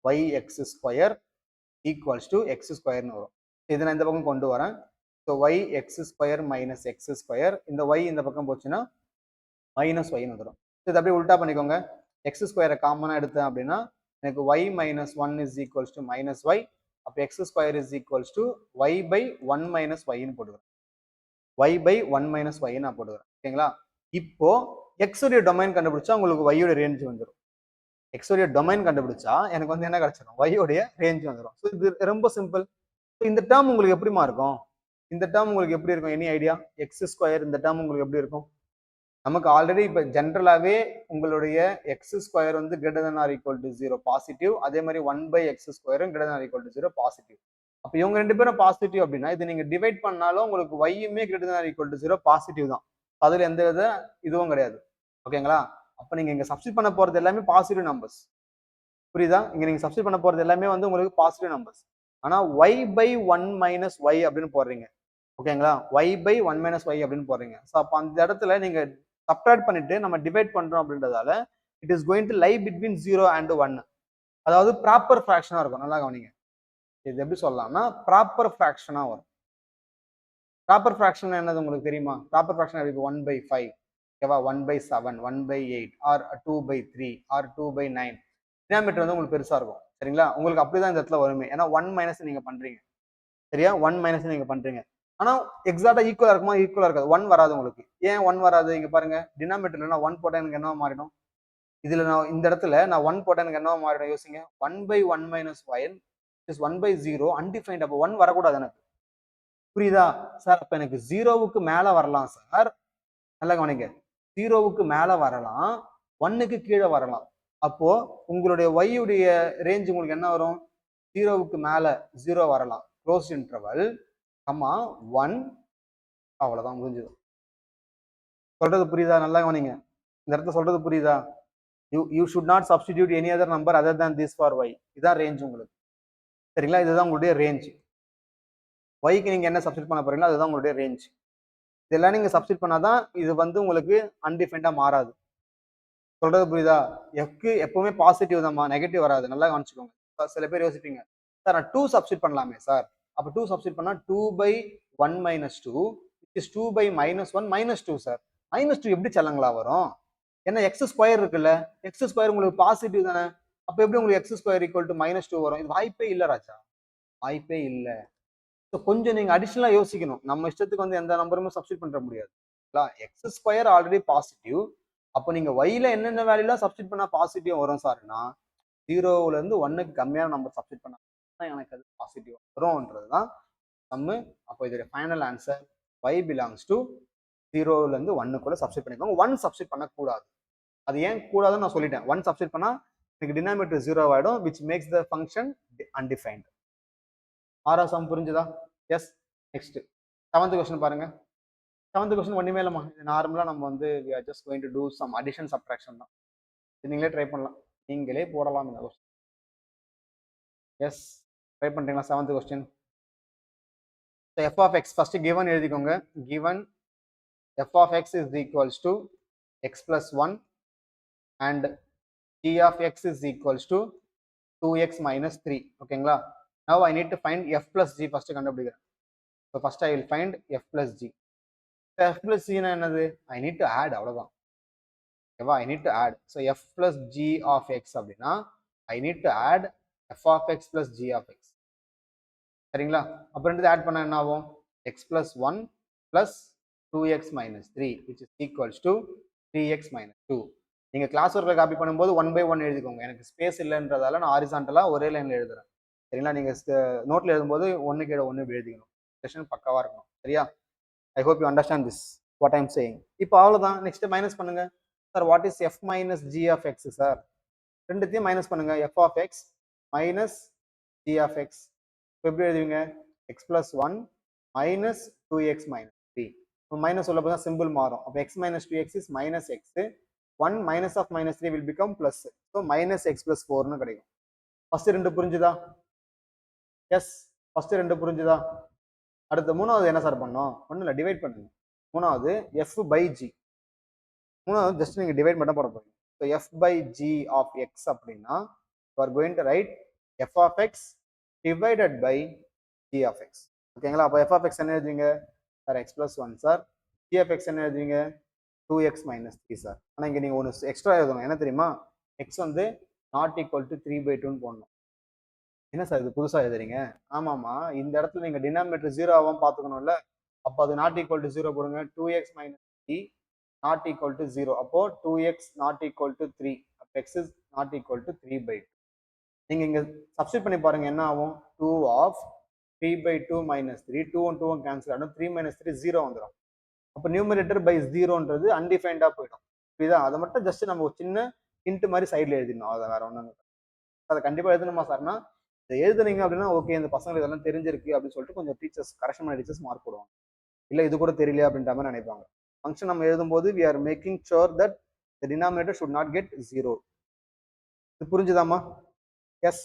A: Y X square equals to X ஸ்கொயர்னு வரும். இதை நான் இந்த பக்கம் கொண்டு வரேன். So Y X square minus X square, இந்த ஒய் இந்த பக்கம் போச்சுன்னா மைனஸ் ஒய்னு வந்துடும். இதை அப்படியே உல்டா பண்ணிக்கோங்க. எக்ஸ் ஸ்கொயரை காமனாக எடுத்தேன் அப்படின்னா எனக்கு Y minus 1 is equals to minus Y. அப்போ X square is equals to Y by 1 minus ஒய்னு போட்டுக்கிறேன். ஒய் பை 1 மைனஸ் ஒய் நான் போட்டுக்கிறேன். ஓகேங்களா? இப்போ எக்ஸ் உடைய டொமைன் கண்டுபிடிச்சா உங்களுக்கு ஒய் உடைய ரேஞ்ச் வந்துடும். எக்ஸ் உடைய டொமைன் கண்டுபிடிச்சா எனக்கு வந்து என்ன கிடைச்சிடும்? ஒய் உடைய ரேஞ்ச் வந்துடும். ஸோ இது ரொம்ப சிம்பிள். இந்த டேர்ம் உங்களுக்கு எப்படிமா இருக்கும்? இந்த டேர்ம் உங்களுக்கு எப்படி இருக்கும்? Any idea? எக்ஸ் ஸ்கொயர் இந்த டேர்ம் உங்களுக்கு எப்படி இருக்கும்? நமக்கு ஆல்ரெடி இப்போ ஜென்ரலாகவே உங்களுடைய எக்ஸ் ஸ்கொயர் வந்து greater than or equal to 0 positive, அதே மாதிரி 1 பை எக்ஸ் ஸ்கொயரும் greater than or equal to 0 positive. அப்போ இவங்க ரெண்டு பேரும் பாசிட்டிவ் அப்படின்னா இது நீங்க டிவைட் பண்ணாலும் உங்களுக்கு ஒய்யுமே greater than or equal to 0 positive தான். அதுல எந்த வித இதுவும் கிடையாது. ஓகேங்களா? அப்போ நீங்க இங்க சப்ஸ்டிட் பண்ண போறது எல்லாமே பாசிட்டிவ் நம்பர்ஸ். புரியுதா? இங்க நீங்க சப்ஸ்டிட் பண்ண போறது எல்லாமே வந்து உங்களுக்கு பாசிட்டிவ் நம்பர்ஸ். ஆனா ஒய் பை 1 மைனஸ் ஒய் அப்படின்னு போடுறீங்க. ஓகேங்களா? ஒய் பை 1 மைனஸ் ஒய் அப்படின்னு போடுறீங்க. ஸோ அப்போ அந்த இடத்துல நீங்க சப்ட்ராக்ட் பண்ணிட்டு நம்ம டிவைட் பண்றோம் அப்படின்றதால it is going to lie between 0 and 1. அதாவது ப்ராப்பர் ஃபிராக்ஷனா இருக்கும். நல்லா கவனிங்க. இது எப்படி சொல்லலாம்னா ப்ராப்பர் ஃபிராக்ஷனா வரும். ப்ராப்பர் ஃபிராக்ஷன் என்னது உங்களுக்கு தெரியுமா? ப்ராப்பர் ஃபிராக்ஷன் எப்படி? 1 by 5, ஓகேவா? 1 by 7, 1 by 8 or 2 by 3 or 2 by 9. Denominator வந்து உங்களுக்கு பெருசா இருக்கும். சரிங்களா? உங்களுக்கு அப்படிதான் இந்த இடத்துல வருமே. ஏன்னா 1 மைனஸ் நீங்க பண்றீங்க. சரியா? 1 மைனஸ் நீங்க பண்றீங்க. ஆனா எக்ஸாக்டா ஈக்குவலா இருக்குமா? ஈக்குவலா இருக்காது. 1 வராது உங்களுக்கு. ஏன் 1 வராது? இங்க பாருங்க, டினாமினேட்டர்ல 1 போட்டா எனக்கு என்ன மாறிடும்? இதுல நான் இந்த இடத்துல நான் 1 போட்டேன், எனக்கு என்ன மாறிடும் யோசிங்க. 1/1 மைனஸ் ஒன் இஸ் 1/0 அன்டிஃபைன்ட். அப்போ 1 வரக்கூடாது எனக்கு. புரியுதா சார்? அப்ப எனக்கு 0வுக்கு மேல வரலாம் சார். நல்லா கவனிங்க. 0வுக்கு மேல வரலாம், 1க்கு கீழே வரலாம். அப்போ உங்களுடைய y உடைய ரேஞ்ச் உங்களுக்கு என்ன வரும்? 0வுக்கு மேல 0 வரலாம், க்ளோஸ் இன்டர்வல், கமா 1, அவ்வளவுதான் முடிஞ்சது. சொல்றது புரியுதா? நல்லா கவனிங்க. இந்த இடத்துல சொல்றது புரியுதா? You should not substitute any other number other than this for y. இதான் ரேஞ்ச் உங்களுக்கு. சரிங்களா? இதுதான் உங்களுடைய ரேஞ்ச். yக்கு நீங்க என்ன சப்ஸ்டிட் பண்ண போறீங்களோ அதுதான் உங்களுடைய ரேஞ்ச். இதெல்லாம் நீங்க சப்ஸ்டிட் பண்ணாதான் இது வந்து உங்களுக்கு அன்டிஃபைன்டா மாறாது. சொல்றது புரியுதா? எஃப்க்கு எப்பவுமே பாசிட்டிவ் தான்மா, நெகட்டிவ் வராது. நல்லா கவனிச்சுக்கோங்க. சில பேர் யோசிப்பீங்க, சார் நான் 2 சப்ஸ்டிட் பண்ணலாமே சார். அப்ப 2 சப்ஸ்டிட் பண்ணா 2/1 மைனஸ் 2 இஸ் 2/-1 மைனஸ் 2 சார். -2 எப்படி செல்லங்களா வரும்? ஏன்னா எக்ஸ் ஸ்கொயர் இருக்குல்ல, எக்ஸ் ஸ்கொயர் உங்களுக்கு பாசிட்டிவ் தானே. அப்ப எப்படி உங்களுக்கு எக்ஸ் ஸ்கொயர் ஈக்குவல் டு -2 வரும்? இது வாய்ப்பே இல்ல ராஜா, வாய்ப்பே இல்ல. கொஞ்சம் நீங்க அடிஷனலா யோசிக்கணும். நம்ம இஷ்டத்துக்கு வந்து எந்த நம்பருமே சப்ஸ்டிட் பண்ண முடியாது. X square already positive. அப்போ நீங்க ஒய்ல என்னென்ன வேல்யூலாம் சப்ஸ்டிட் பண்ணா பாசிட்டிவ் வரும் சார்னா, 0ல இருந்து 1க்கு கம்மியான நம்பர் சப்ஸ்டிட் பண்ணா எனக்கு அது பாசிட்டிவ் வரும்ன்றதுதான் நம்ம. அப்போ இதோட final answer y belongs to 0ல இருந்து 1க்குள்ள சப்ஸ்டிட் பண்ணிக்கோங்க. 1 சப்ஸ்டிட் பண்ணக்கூடாது. அது ஏன் கூடாதுன்னு நான் சொல்லிட்டேன். 1 சப்ஸ்டிட் பண்ணா எனக்கு டினாமினேட்டர் 0 ஆயிடும், which makes the function undefined. ஆறாவது சம் புரிஞ்சுதா? எஸ். நெக்ஸ்ட் 7th கொஸ்டின் பாருங்க. 7th கொஸ்டின் ஒண்ணுமே இல்லம்மா. இது நார்மலா நம்ம வந்து we are just going to do some addition subtraction தான். நீங்களே ட்ரை பண்ணலாம், நீங்களே போடலாம் இந்த கொஸ்டின். எஸ், ட்ரை பண்றீங்களா? 7th question. f of x first given எழுதிக்கோங்க. given f of x is equals to x plus 1 and g of x is equals to 2x minus 3. ஓகேங்களா? now I need to find f plus g first கண்டுபிடிக்கிறேன். so first I will find f plus g. f plus g னா என்னது? I need to add, அவ்வளவுதான். ஓகேவா? I need to add. so f plus g of x அப்படின்னா I need to add f of x plus g of x. சரிங்களா? அப்புறம் ரெண்டு add பண்ணா என்ன ஆகும்? x plus 1 plus 2x minus 3 which is equals to 3x minus 2. நீங்க class ஒர்க்ல copy பண்ணும்போது 1/1 எழுதிக்கோங்க. எனக்கு ஸ்பேஸ் இல்லைன்றதால நான் ஹாரிசான்டலா ஒரே லைன்ல எழுதுறேன். சரிங்களா? நீங்க நோட்ல எழுதும்போது 1 கீழே 1 எழுதிக்கணும். செஷன் பக்காவா இருக்கணும். சரியா? I hope you understand this what I'm saying. இப்போ அவ்வளவுதான். நெக்ஸ்ட் மைனஸ் பண்ணுங்க. Sir what is f minus g of x sir? ரெண்டுத்தையும் மைனஸ் பண்ணுங்க. f of x minus g of x. எப்படி எழுதுவீங்க? x plus 1 minus 2x minus 3. இப்போ minus உள்ள போது சிம்பிள் மாறும். அப்போ x minus 2x is minus x. 1 minus of minus 3 will become plus. so minus x plus 4 கிடைக்கும். First ரெண்டு புரிஞ்சுதா? எஸ், ஃபர்ஸ்ட் ரெண்டு புரிஞ்சுதா? அடுத்த மூணாவது என்ன சார் பண்ணோம்? ஒன்றும் இல்லை, டிவைட் பண்ணுங்க. மூணாவது f by g. மூணாவது ஜஸ்ட் நீங்க டிவைட் மட்டும் போட போறீங்க. So f by g of x அப்படின்னா you are going to write f of x divided by g of x. ஓகேங்களா? அப்போ f of x என்ன எழுதுவீங்க sir? x plus 1 sir. g of x என்ன எழுதுவீங்க? 2x minus 3 sir. ஆனால் இங்கே நீங்கள் ஒன்று எக்ஸ்ட்ரா எழுதணும். என்ன தெரியுமா? x வந்து நாட் ஈக்குவல் டு 3/2 போடணும். என்ன சார் இது புதுசாக எழுதுறீங்க? ஆமாம்மா, இந்த இடத்துல நீங்கள் டினாமினேட்டர் 0 ஆகாம பார்த்துக்கணும்ல. அப்போ அது நாட் ஈக்குவல் டு 0 போடுங்க. 2x minus 3 not equal to 0. அப்போ 2x நாட் ஈக்குவல் டு 3. அப்போ x is not equal to 3/2. நீங்க இங்க சப்ஸ்டிட் பண்ணி பாருங்க என்ன ஆகும்? 2 of 3/2 minus 3. 2 and 2 கேன்சல் ஆகும். 3 minus 3 0 வந்துடும். அப்போ நியூமரேட்டர் பை 0ன்றது அன்டிஃபைன்டா போயிடும். புரியுதா? அதை மட்டும் ஜஸ்ட் நம்ம ஒரு சின்ன ஹிண்ட் மாதிரி சைட்ல எழுதிடணும். அதை வேற ஒன்றும் அதை கண்டிப்பா எழுதணுமா சார்னா, இதை எழுதுனீங்க அப்படின்னா ஓகே, இந்த பசங்களுக்கு இதெல்லாம் தெரிஞ்சிருக்கு அப்படின்னு சொல்லிட்டு கொஞ்சம் டீச்சர்ஸ், கரெக்ஷன் பண்ண டீச்சர்ஸ் மார்க் போடுவாங்க. இல்லை இது கூட தெரியல அப்படின்ற மாதிரி நினைப்பாங்க. ஃபங்க்ஷன் நம்ம எழுதும்போது we are making sure that the denominator should not get 0. இது புரிஞ்சுதாமா? எஸ்.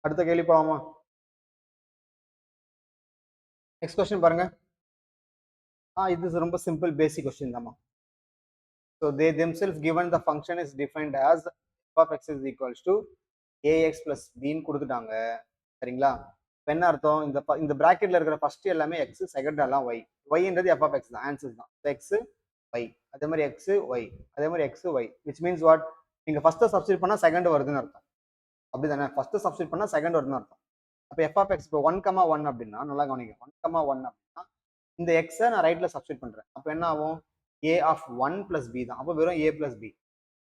A: அடுத்த கேள்வி போலாமா? நெக்ஸ்ட் கொஸ்டின் பாருங்க. இது ரொம்ப simple basic question Dhama. So they themselves given the function is defined as f of x is equals to ax plus b ன்னு கொடுத்துட்டாங்க. சரிங்களா? என்ன அர்த்தம்? இந்த பிராக்கெட்ல இருக்கிற ஃபர்ஸ்ட் எல்லாமே x, செகண்ட் எல்லாம் y. yன்றது f of x தான், ஆன்சர் தான். x y, அதே மாதிரி x y, அதே மாதிரி x y, which means what? நீங்க ஃபர்ஸ்ட் சப்ஸ்டிட் பண்ணா செகண்ட் வருதுன்னு அர்த்தம். அப்படிதானே? ஃபர்ஸ்ட் சப்ஸ்டிட் பண்ணா செகண்ட் வருதுன்னு அர்த்தம். அப்போ f of x இப்போ 1,1 அப்படின்னா நல்லா கவனிங்க. 1,1 அப்படின்னா இந்த எக்ஸை நான் ரைட்ல சப்ஸ்டிட் பண்றேன். அப்போ என்ன ஆகும்? a of 1 plus b தான். அப்போ வெறும் a plus b.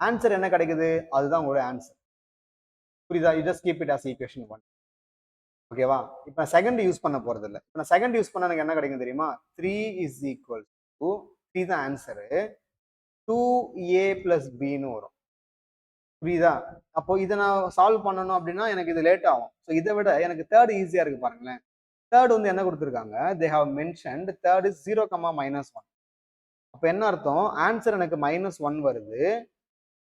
A: ஆன்சர் என்ன கிடைக்குது, அதுதான் உங்களோட ஆன்சர். புரியுதா? You just keep it as equation 1. ஓகேவா? இப்போ நான் செகண்ட் யூஸ் பண்ண போறது இல்ல. இப்போ நான் செகண்ட் யூஸ் பண்ணா எனக்கு என்ன கிடைக்கும் தெரியுமா? 3 இஸ் ஈக்குவல் டு 3 தான் ஆன்சரு. 2a பிளஸ் பின்னு வரும். புரியுதா? அப்போ இதை நான் சால்வ் பண்ணணும் அப்படின்னா எனக்கு இது லேட் ஆகும். ஸோ இதை விட எனக்கு தேர்ட் ஈஸியா இருக்கு பாருங்களேன். தேர்ட் வந்து என்ன கொடுத்துருக்காங்க? They have mentioned third is 0, -1. அப்போ என்ன அர்த்தம்? ஆன்சர் எனக்கு -1 வருது.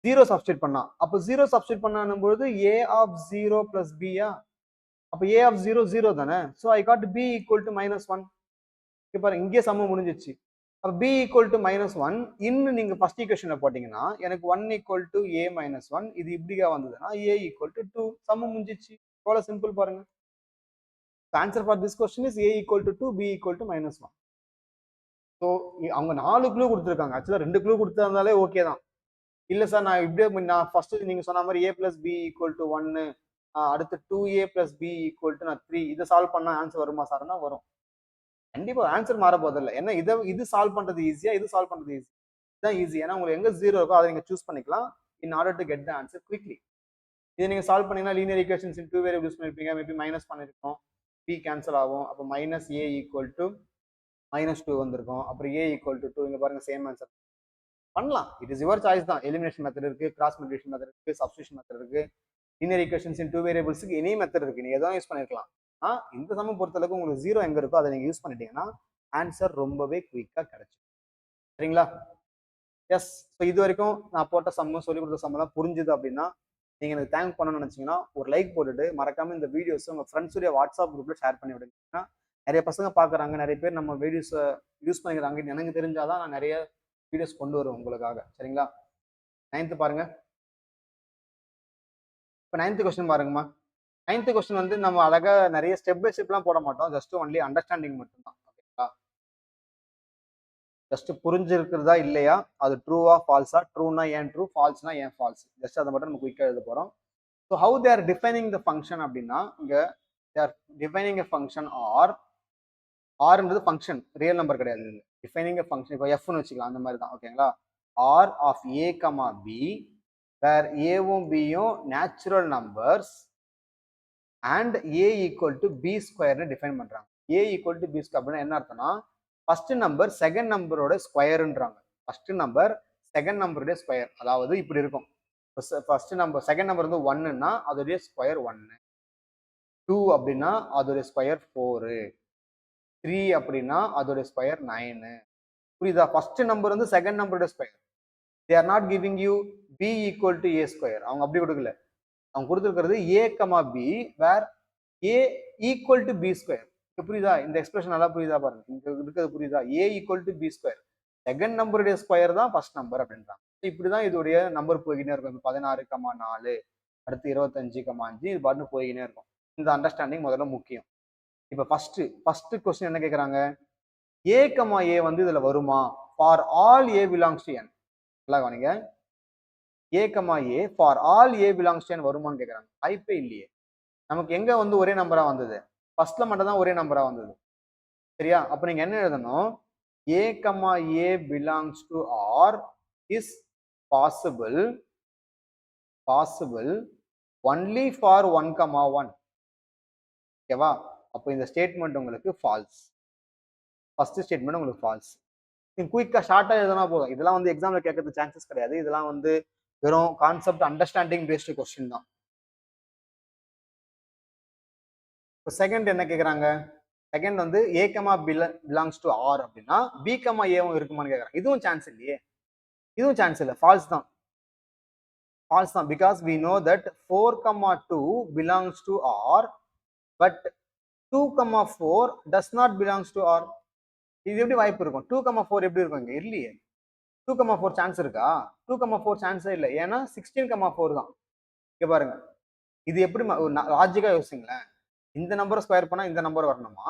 A: 0 சப்ஸ்டிட் பண்ணா. அப்போ 0 சப்ஸ்டிட் பண்ணானும் பொழுது a ஆஃப் 0 பிளஸ் b-யா? அப்போ a ஆஃப் 0 0 தானே. So I got b equal to -1. இங்க பாருங்க, இங்கே சமம் முடிஞ்சிச்சு. அப்போ b ஈக்குவல் டு -1 இன்னும் நீங்க ஃபர்ஸ்ட் ஈக்குவேஷன்ல போட்டீங்கன்னா எனக்கு 1 ஈக்குவல் டு a -1 இது இப்படியா வந்ததுன்னா a ஈக்குவல் டு 2 சமம் முடிஞ்சிச்சு. எவ்வளவு சிம்பிள் பாருங்க. Answer for this question is a equal to 2, b equal to -1. So அவங்க 4 க்ளூ கொடுத்துருக்காங்க. ஆக்சுவலா 2 க்ளூ கொடுத்திருந்தாலே ஓகே தான். இல்ல சார் நான் இப்படியே நான் ஃபர்ஸ்ட் நீங்க சொன்ன மாதிரி a plus b equal to 1, அடுத்து 2a plus b equal to 3 இதை சால்வ் பண்ணா ஆன்சர் வருமா சார்னா வரும். கண்டிப்பா ஆன்சர் மாற போதில்லை. ஏன்னா இது சால்வ் பண்றது ஈஸியா, இது சால்வ் பண்றது ஈஸி. இதுதான் ஈஸி. ஏன்னா உங்களுக்கு எங்க 0 இருக்கோ அதை நீங்க சூஸ் பண்ணிக்கலாம் in order to get the answer quickly. இதை நீங்க சால்வ் பண்ணீங்கன்னா லீனியர் ஈக்குவேஷன்ஸ் இன் 2 வேரியபிள்ஸ் பண்ணிருப்பீங்க. மேபி மைனஸ் பண்ணிருக்கோம், b கேன்சல் ஆகும். அப்போ -a ஈக்குவல் டு -2 வந்திருக்கும். அப்புறம் a ஈக்குவல் டு 2 இங்க பாருங்க சேம் ஆன்சர் பண்ணலாம். இட் இஸ் யுவர் சாய்ஸ் தான். எலிமினேஷன் மெத்தட் இருக்கு, கிராஸ் மல்டிப்ளிகேஷன் மெத்தட் இருக்கு, சப்ஸ்டிடியூஷன் மெத்தட் இருக்கு, லீனியர் ஈக்குவேஷன்ஸ் இன் 2 வேரியபிள்ஸ்க்கு எனி மெத்தட் இருக்கு. நீங்க எதாவது யூஸ் பண்ணிருக்கலாம். இந்த சமம் பொறுத்தளவுக்கு உங்களுக்கு 0 எங்க இருக்கோ அதை நீங்க யூஸ் பண்ணிட்டீங்கன்னா ஆன்சர் ரொம்பவே குயிக்கா கிடைக்கும். சரிங்களா? எஸ். ஸோ இது வரைக்கும் நான் போட்ட சம்மு, சொல்லி கொடுத்த சம்மெல்லாம் புரிஞ்சுது அப்படின்னா நீங்க எனக்கு தேங்க் பண்ணணும்னு நினைச்சீங்கன்னா ஒரு லைக் போட்டுட்டு மறக்காம இந்த வீடியோஸ் உங்க ஃப்ரெண்ட்ஸுடைய வாட்ஸ்அப் குரூப்ல ஷேர் பண்ணி விடுங்க. நிறைய பசங்க பாக்குறாங்க, நிறைய பேர் நம்ம வீடியோஸ் யூஸ் பண்ணிக்கிறாங்க. எனக்கு தெரிஞ்சாதான் நான் நிறைய வீடியோஸ் கொண்டு வருவோம் உங்களுக்காக. சரிங்களா? 9th பாருங்க. இப்போ 9th கொஸ்டின் பாருங்கம்மா. 9th கொஸ்டின் வந்து நம்ம அழகா நிறைய ஸ்டெப் பை ஸ்டெப்லாம் போட மாட்டோம். ஜஸ்ட் ஒன்லி அண்டர்ஸ்டாண்டிங் மட்டும்தான். ஓகேங்களா? ஜஸ்ட் புரிஞ்சிருக்கிறதா இல்லையா, அது ட்ரூவா ஃபால்ஸா, ட்ரூனா ஏன் ட்ரூ, ஃபால்ஸ்னா ஏன் ஃபால்ஸ், ஜஸ்ட் அதை மட்டும் நம்ம குயிக்காக எழுத போறோம். So how they are defining the function அப்படின்னா இங்க they are defining a function ஆர்ன்றது ஃபங்க்ஷன், ரியல் நம்பர் கிடையாது. டிஃபைனிங் எ ஃபங்க்ஷன் இப்போ எஃப்னு வச்சுக்கலாம், அந்த மாதிரி தான். ஓகேங்களா? R of A comma B where ஏவும் பியும் natural numbers and A equal to B ஸ்கொயர்னு டிஃபைன் பண்றாங்க. A equal to B square அப்படின்னா என்ன அர்த்தம்னா ஃபர்ஸ்ட் நம்பர் செகண்ட் நம்பரோட ஸ்கொயர்ன்றாங்க. ஃபர்ஸ்ட் நம்பர் செகண்ட் நம்பருடைய ஸ்கொயர், அதாவது இப்படி இருக்கும். ஃபர்ஸ்ட் நம்பர் செகண்ட் நம்பர் வந்து 1ன்னா அதோடைய ஸ்கொயர் 1, 2 அப்படின்னா அதோடைய ஸ்கொயர் 4, 3 அப்படின்னா அதோடைய ஸ்கொயர் 9. புரியுதா? ஃபர்ஸ்ட் நம்பர் வந்து செகண்ட் நம்பரோட square. They are not giving you B equal to A square. அவங்க அப்படி கொடுக்கல. அவங்க கொடுத்துருக்கிறது A comma B where A equal to B square. புரியுதா? இந்த எக்ஸ்பிரஷன் நல்லா புரியுதா பாருங்க. இங்க இருக்கிறது புரியுதா? A equal to B square, second நம்பருடைய ஸ்கொயர் தான் ஃபர்ஸ்ட் நம்பர் அப்படின்றாங்க. இப்படிதான் இதோடைய நம்பர் போய்கினே இருக்கும். 16,4 அடுத்து 25,5 இது பாட்டு போய்கினே இருக்கும். இந்த அண்டர்ஸ்டாண்டிங் முதல்ல முக்கியம். இப்ப ஃபர்ஸ்ட் கொஸ்டின் என்ன கேட்கறாங்க? ஏ கமா ஏ வந்து இதுல வருமா? For all A belongs to N. நல்லா கவனிங்க. A comma A for all A belongs to N வருமான்னு கேட்கறாங்க. வாய்ப்பே இல்லையே. நமக்கு எங்க வந்து ஒரே நம்பரா வந்தது? ஃபர்ஸ்ட்ல மட்டும் தான் ஒரே நம்பரா வந்தது. சரியா? அப்ப நீங்க என்ன எழுதணும்? A comma A belongs to R is possible only for 1,1. ஓகேவா? அப்போ இந்த ஸ்டேட்மெண்ட் உங்களுக்கு ஃபால்ஸ். ஃபர்ஸ்ட் ஸ்டேட்மெண்ட் உங்களுக்கு ஃபால்ஸ். நீங்க குயிக்கா ஷார்ட்டா எழுதினா போதும். இதெல்லாம் வந்து எக்ஸாம்ல கேட்கறது சான்சஸ் கிடையாது. இதெல்லாம் வந்து வெறும் கான்செப்ட் அண்டர்ஸ்டாண்டிங் பேஸ்டு கொஸ்டின் தான். இப்போ செகண்ட் என்ன கேட்குறாங்க? செகண்ட் வந்து ஏ கமா பிலாங்ஸ் டு ஆர் அப்படின்னா பி கமா ஏவும் இருக்குமான்னு கேட்குறாங்க. இதுவும் சான்ஸ் இல்லையே. இதுவும் சான்ஸ் இல்லை. ஃபால்ஸ் தான். ஃபால்ஸ் தான். Because we know that 4,2 belongs to R but 2,4 does not belongs to R. இது எப்படி வாய்ப்பு இருக்கும்? 2,4 எப்படி இருக்கும்? இங்க இல்லையே. 2,4 சான்ஸ் இருக்கா? 2,4 சான்ஸே இல்லை. ஏன்னா 16,4 தான். இங்க பாருங்க, இது எப்படி லாஜிக்கா யோசிங்களேன். இந்த நம்பரை ஸ்கொயர் பண்ணா இந்த நம்பர் வரணுமா,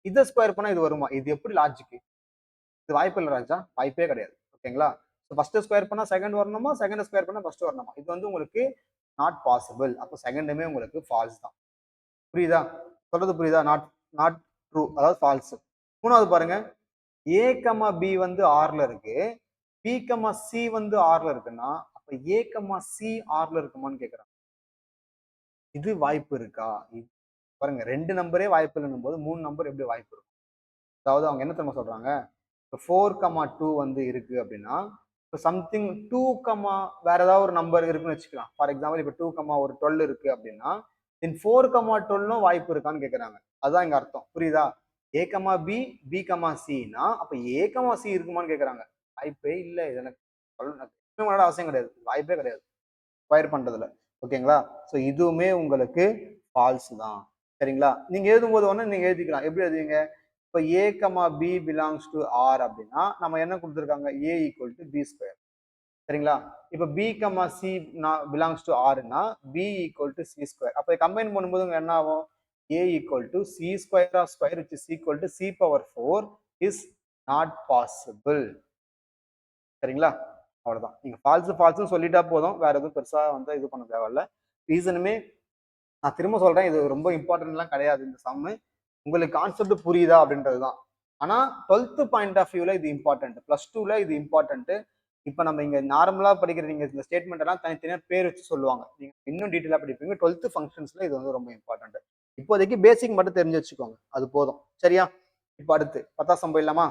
A: இதை ஸ்கொயர் பண்ணா இது வருமா? இது எப்படி லாஜிக்? இது வாய்ப்பு இல்லை ராஜா, வாய்ப்பே கிடையாது. ஓகேங்களா? ஃபர்ஸ்ட் ஸ்கொயர் பண்ணா செகண்ட் வரணுமா, செகண்ட் ஸ்கொயர் பண்ணா ஃபர்ஸ்ட் வரணுமா? இது வந்து உங்களுக்கு நாட் பாசிபிள். அப்போ செகண்டுமே உங்களுக்கு ஃபால்ஸ் தான். புரியுதா? சொல்றது புரியுதா? நாட் ட்ரூ, அதாவது ஃபால்ஸ். மூணாவது பாருங்க, ஏ கமா பி வந்து ஆர்ல இருக்கு, பி கமா சி வந்து ஆர்ல இருக்குன்னா அப்ப ஏ கமா சி ஆர்ல இருக்குமான்னு கேக்குறாங்க. இது வாய்ப்பு இருக்கா? பாருங்க 2 நம்பரே வாய்ப்பு இல்லைன்னும் போது 3 நம்பர் எப்படி வாய்ப்பு இருக்கும்? அதாவது அவங்க என்ன தெரியுமா சொல்றாங்க? இப்போ 4,2 வந்து இருக்கு அப்படின்னா, இப்போ சம்திங் 2, வேற ஏதாவது ஒரு நம்பர் இருக்குன்னு வச்சுக்கலாம். ஃபார் எக்ஸாம்பிள் இப்போ 2, ஒரு 12 இருக்கு அப்படின்னா, தென் 4,12ம் வாய்ப்பு இருக்கான்னு கேட்கறாங்க. அதுதான் இங்க அர்த்தம். புரியுதா? ஏ கமா பி, பி கமா சினா அப்ப ஏ கமா சி இருக்குமான்னு கேட்கறாங்க. வாய்ப்பே இல்லை. இது எனக்கு அவசியம் கிடையாது. வாய்ப்பே கிடையாது. ஸ்கொயர் பண்றதுல. ஓகேங்களா? ஸோ இதுவுமே உங்களுக்கு ஃபால்ஸ் தான். சரிங்களா? நீங்க எழுதும்போது ஒண்ணு நீங்க எழுதிக்கலாம். எப்படி எழுதுவீங்க? இப்ப A comma B belongs to R அப்படின்னா நம்ம என்ன கொடுத்துருக்காங்க? A equal to B square. சரிங்களா? இப்ப B comma C belongs to ஆர்னா B equal to C square. அப்ப கம்பைன் பண்ணும்போது என்ன ஆகும்? A equal to C square of square which is equal to C power 4 is not possible. சரிங்களா? அவ்வளவுதான். நீங்க ஃபால்ஸ் சொல்லிட்டா போதும். வேற எதுவும் பெருசா வந்து இது பண்ண தேவையில்ல. ரீசனுமே நான் திரும்ப சொல்றேன், இது ரொம்ப இம்பார்ட்டன்ட்லாம் கிடையாது இந்த சம்மு. உங்களுக்கு கான்செப்ட் புரியுதா அப்படின்றது தான். ஆனா 12th பாயிண்ட் ஆஃப் வியூல இது இம்பார்ட்டன்ட். +2ல இது இம்பார்ட்டன்ட். இப்ப நம்ம இங்க நார்மலா படிக்கிற நீங்க இந்த ஸ்டேட்மெண்ட் எல்லாம் தனித்தனியா பேர் வச்சு சொல்லுவாங்க. நீங்க இன்னும் டீட்டெயிலா படிப்பீங்க. 12th ஃபங்க்ஷன்ஸ்ல இது வந்து ரொம்ப இம்பார்ட்டன்ட். இப்போதைக்கு பேசிக் மட்டும் தெரிஞ்சு வச்சுக்கோங்க. அது போதும். சரியா? இப்ப அடுத்து 10th சம் போயிடலாமா?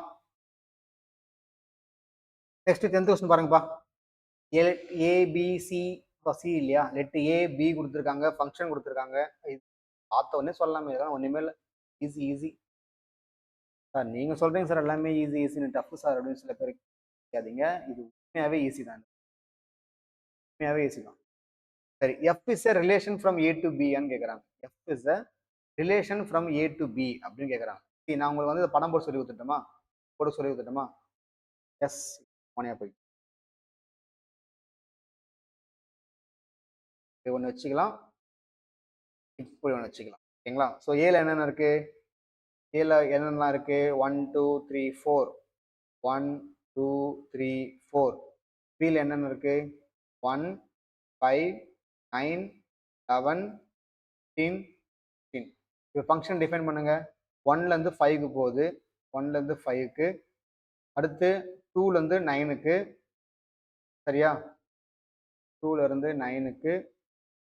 A: நெக்ஸ்ட் 10th கொஸ்டின் பாருங்கப்பா. ஏ பி சி சி இல்லையா? லெட் ஏ பி கொடுத்துருக்காங்க, ஃபங்க்ஷன் கொடுத்துருக்காங்க. பார்த்த உடனே சொல்லலாமே, இதெல்லாம் ஒண்ணுமே இல்லை. Easy easy sir. நீங்க சொல்றீங்க சார் எல்லாமே ஈஸி ஈஸின்னு, டஃப் சார் அப்படின்னு சில பேர் கேட்காதீங்க. இது உண்மையாவே ஈஸி தான். உண்மையாவே ஈஸி தான். சரி, F is a relation from A to பின்னு கேட்குறாங்க. F is a relation from A to B அப்படின்னு கேட்குறாங்க. நான் உங்களுக்கு வந்து படம் போட்டு சொல்லி கொடுத்துட்டோமா? போட்டு சொல்லி கொடுத்துட்டோமா? எஸ், மணியா போய் ஒன்று வச்சுக்கலாம், இப்படி ஒன்று வச்சுக்கலாம். ஓகேங்களா? ஸோ ஏல என்னென்ன இருக்கு? ஏல என்னென்னலாம் இருக்கு? 1 2 3 4. 1 2 3 4. பில என்னென்ன இருக்கு? 1 5 9 11 15 16. இப்போ ஃபங்க்ஷன் டிஃபைன் பண்ணுங்க. 1ல இருந்து 5க்கு போகுது. 1ல இருந்து 5க்கு, அடுத்து 2ல இருந்து 9க்கு. சரியா? 2ல இருந்து 9க்கு,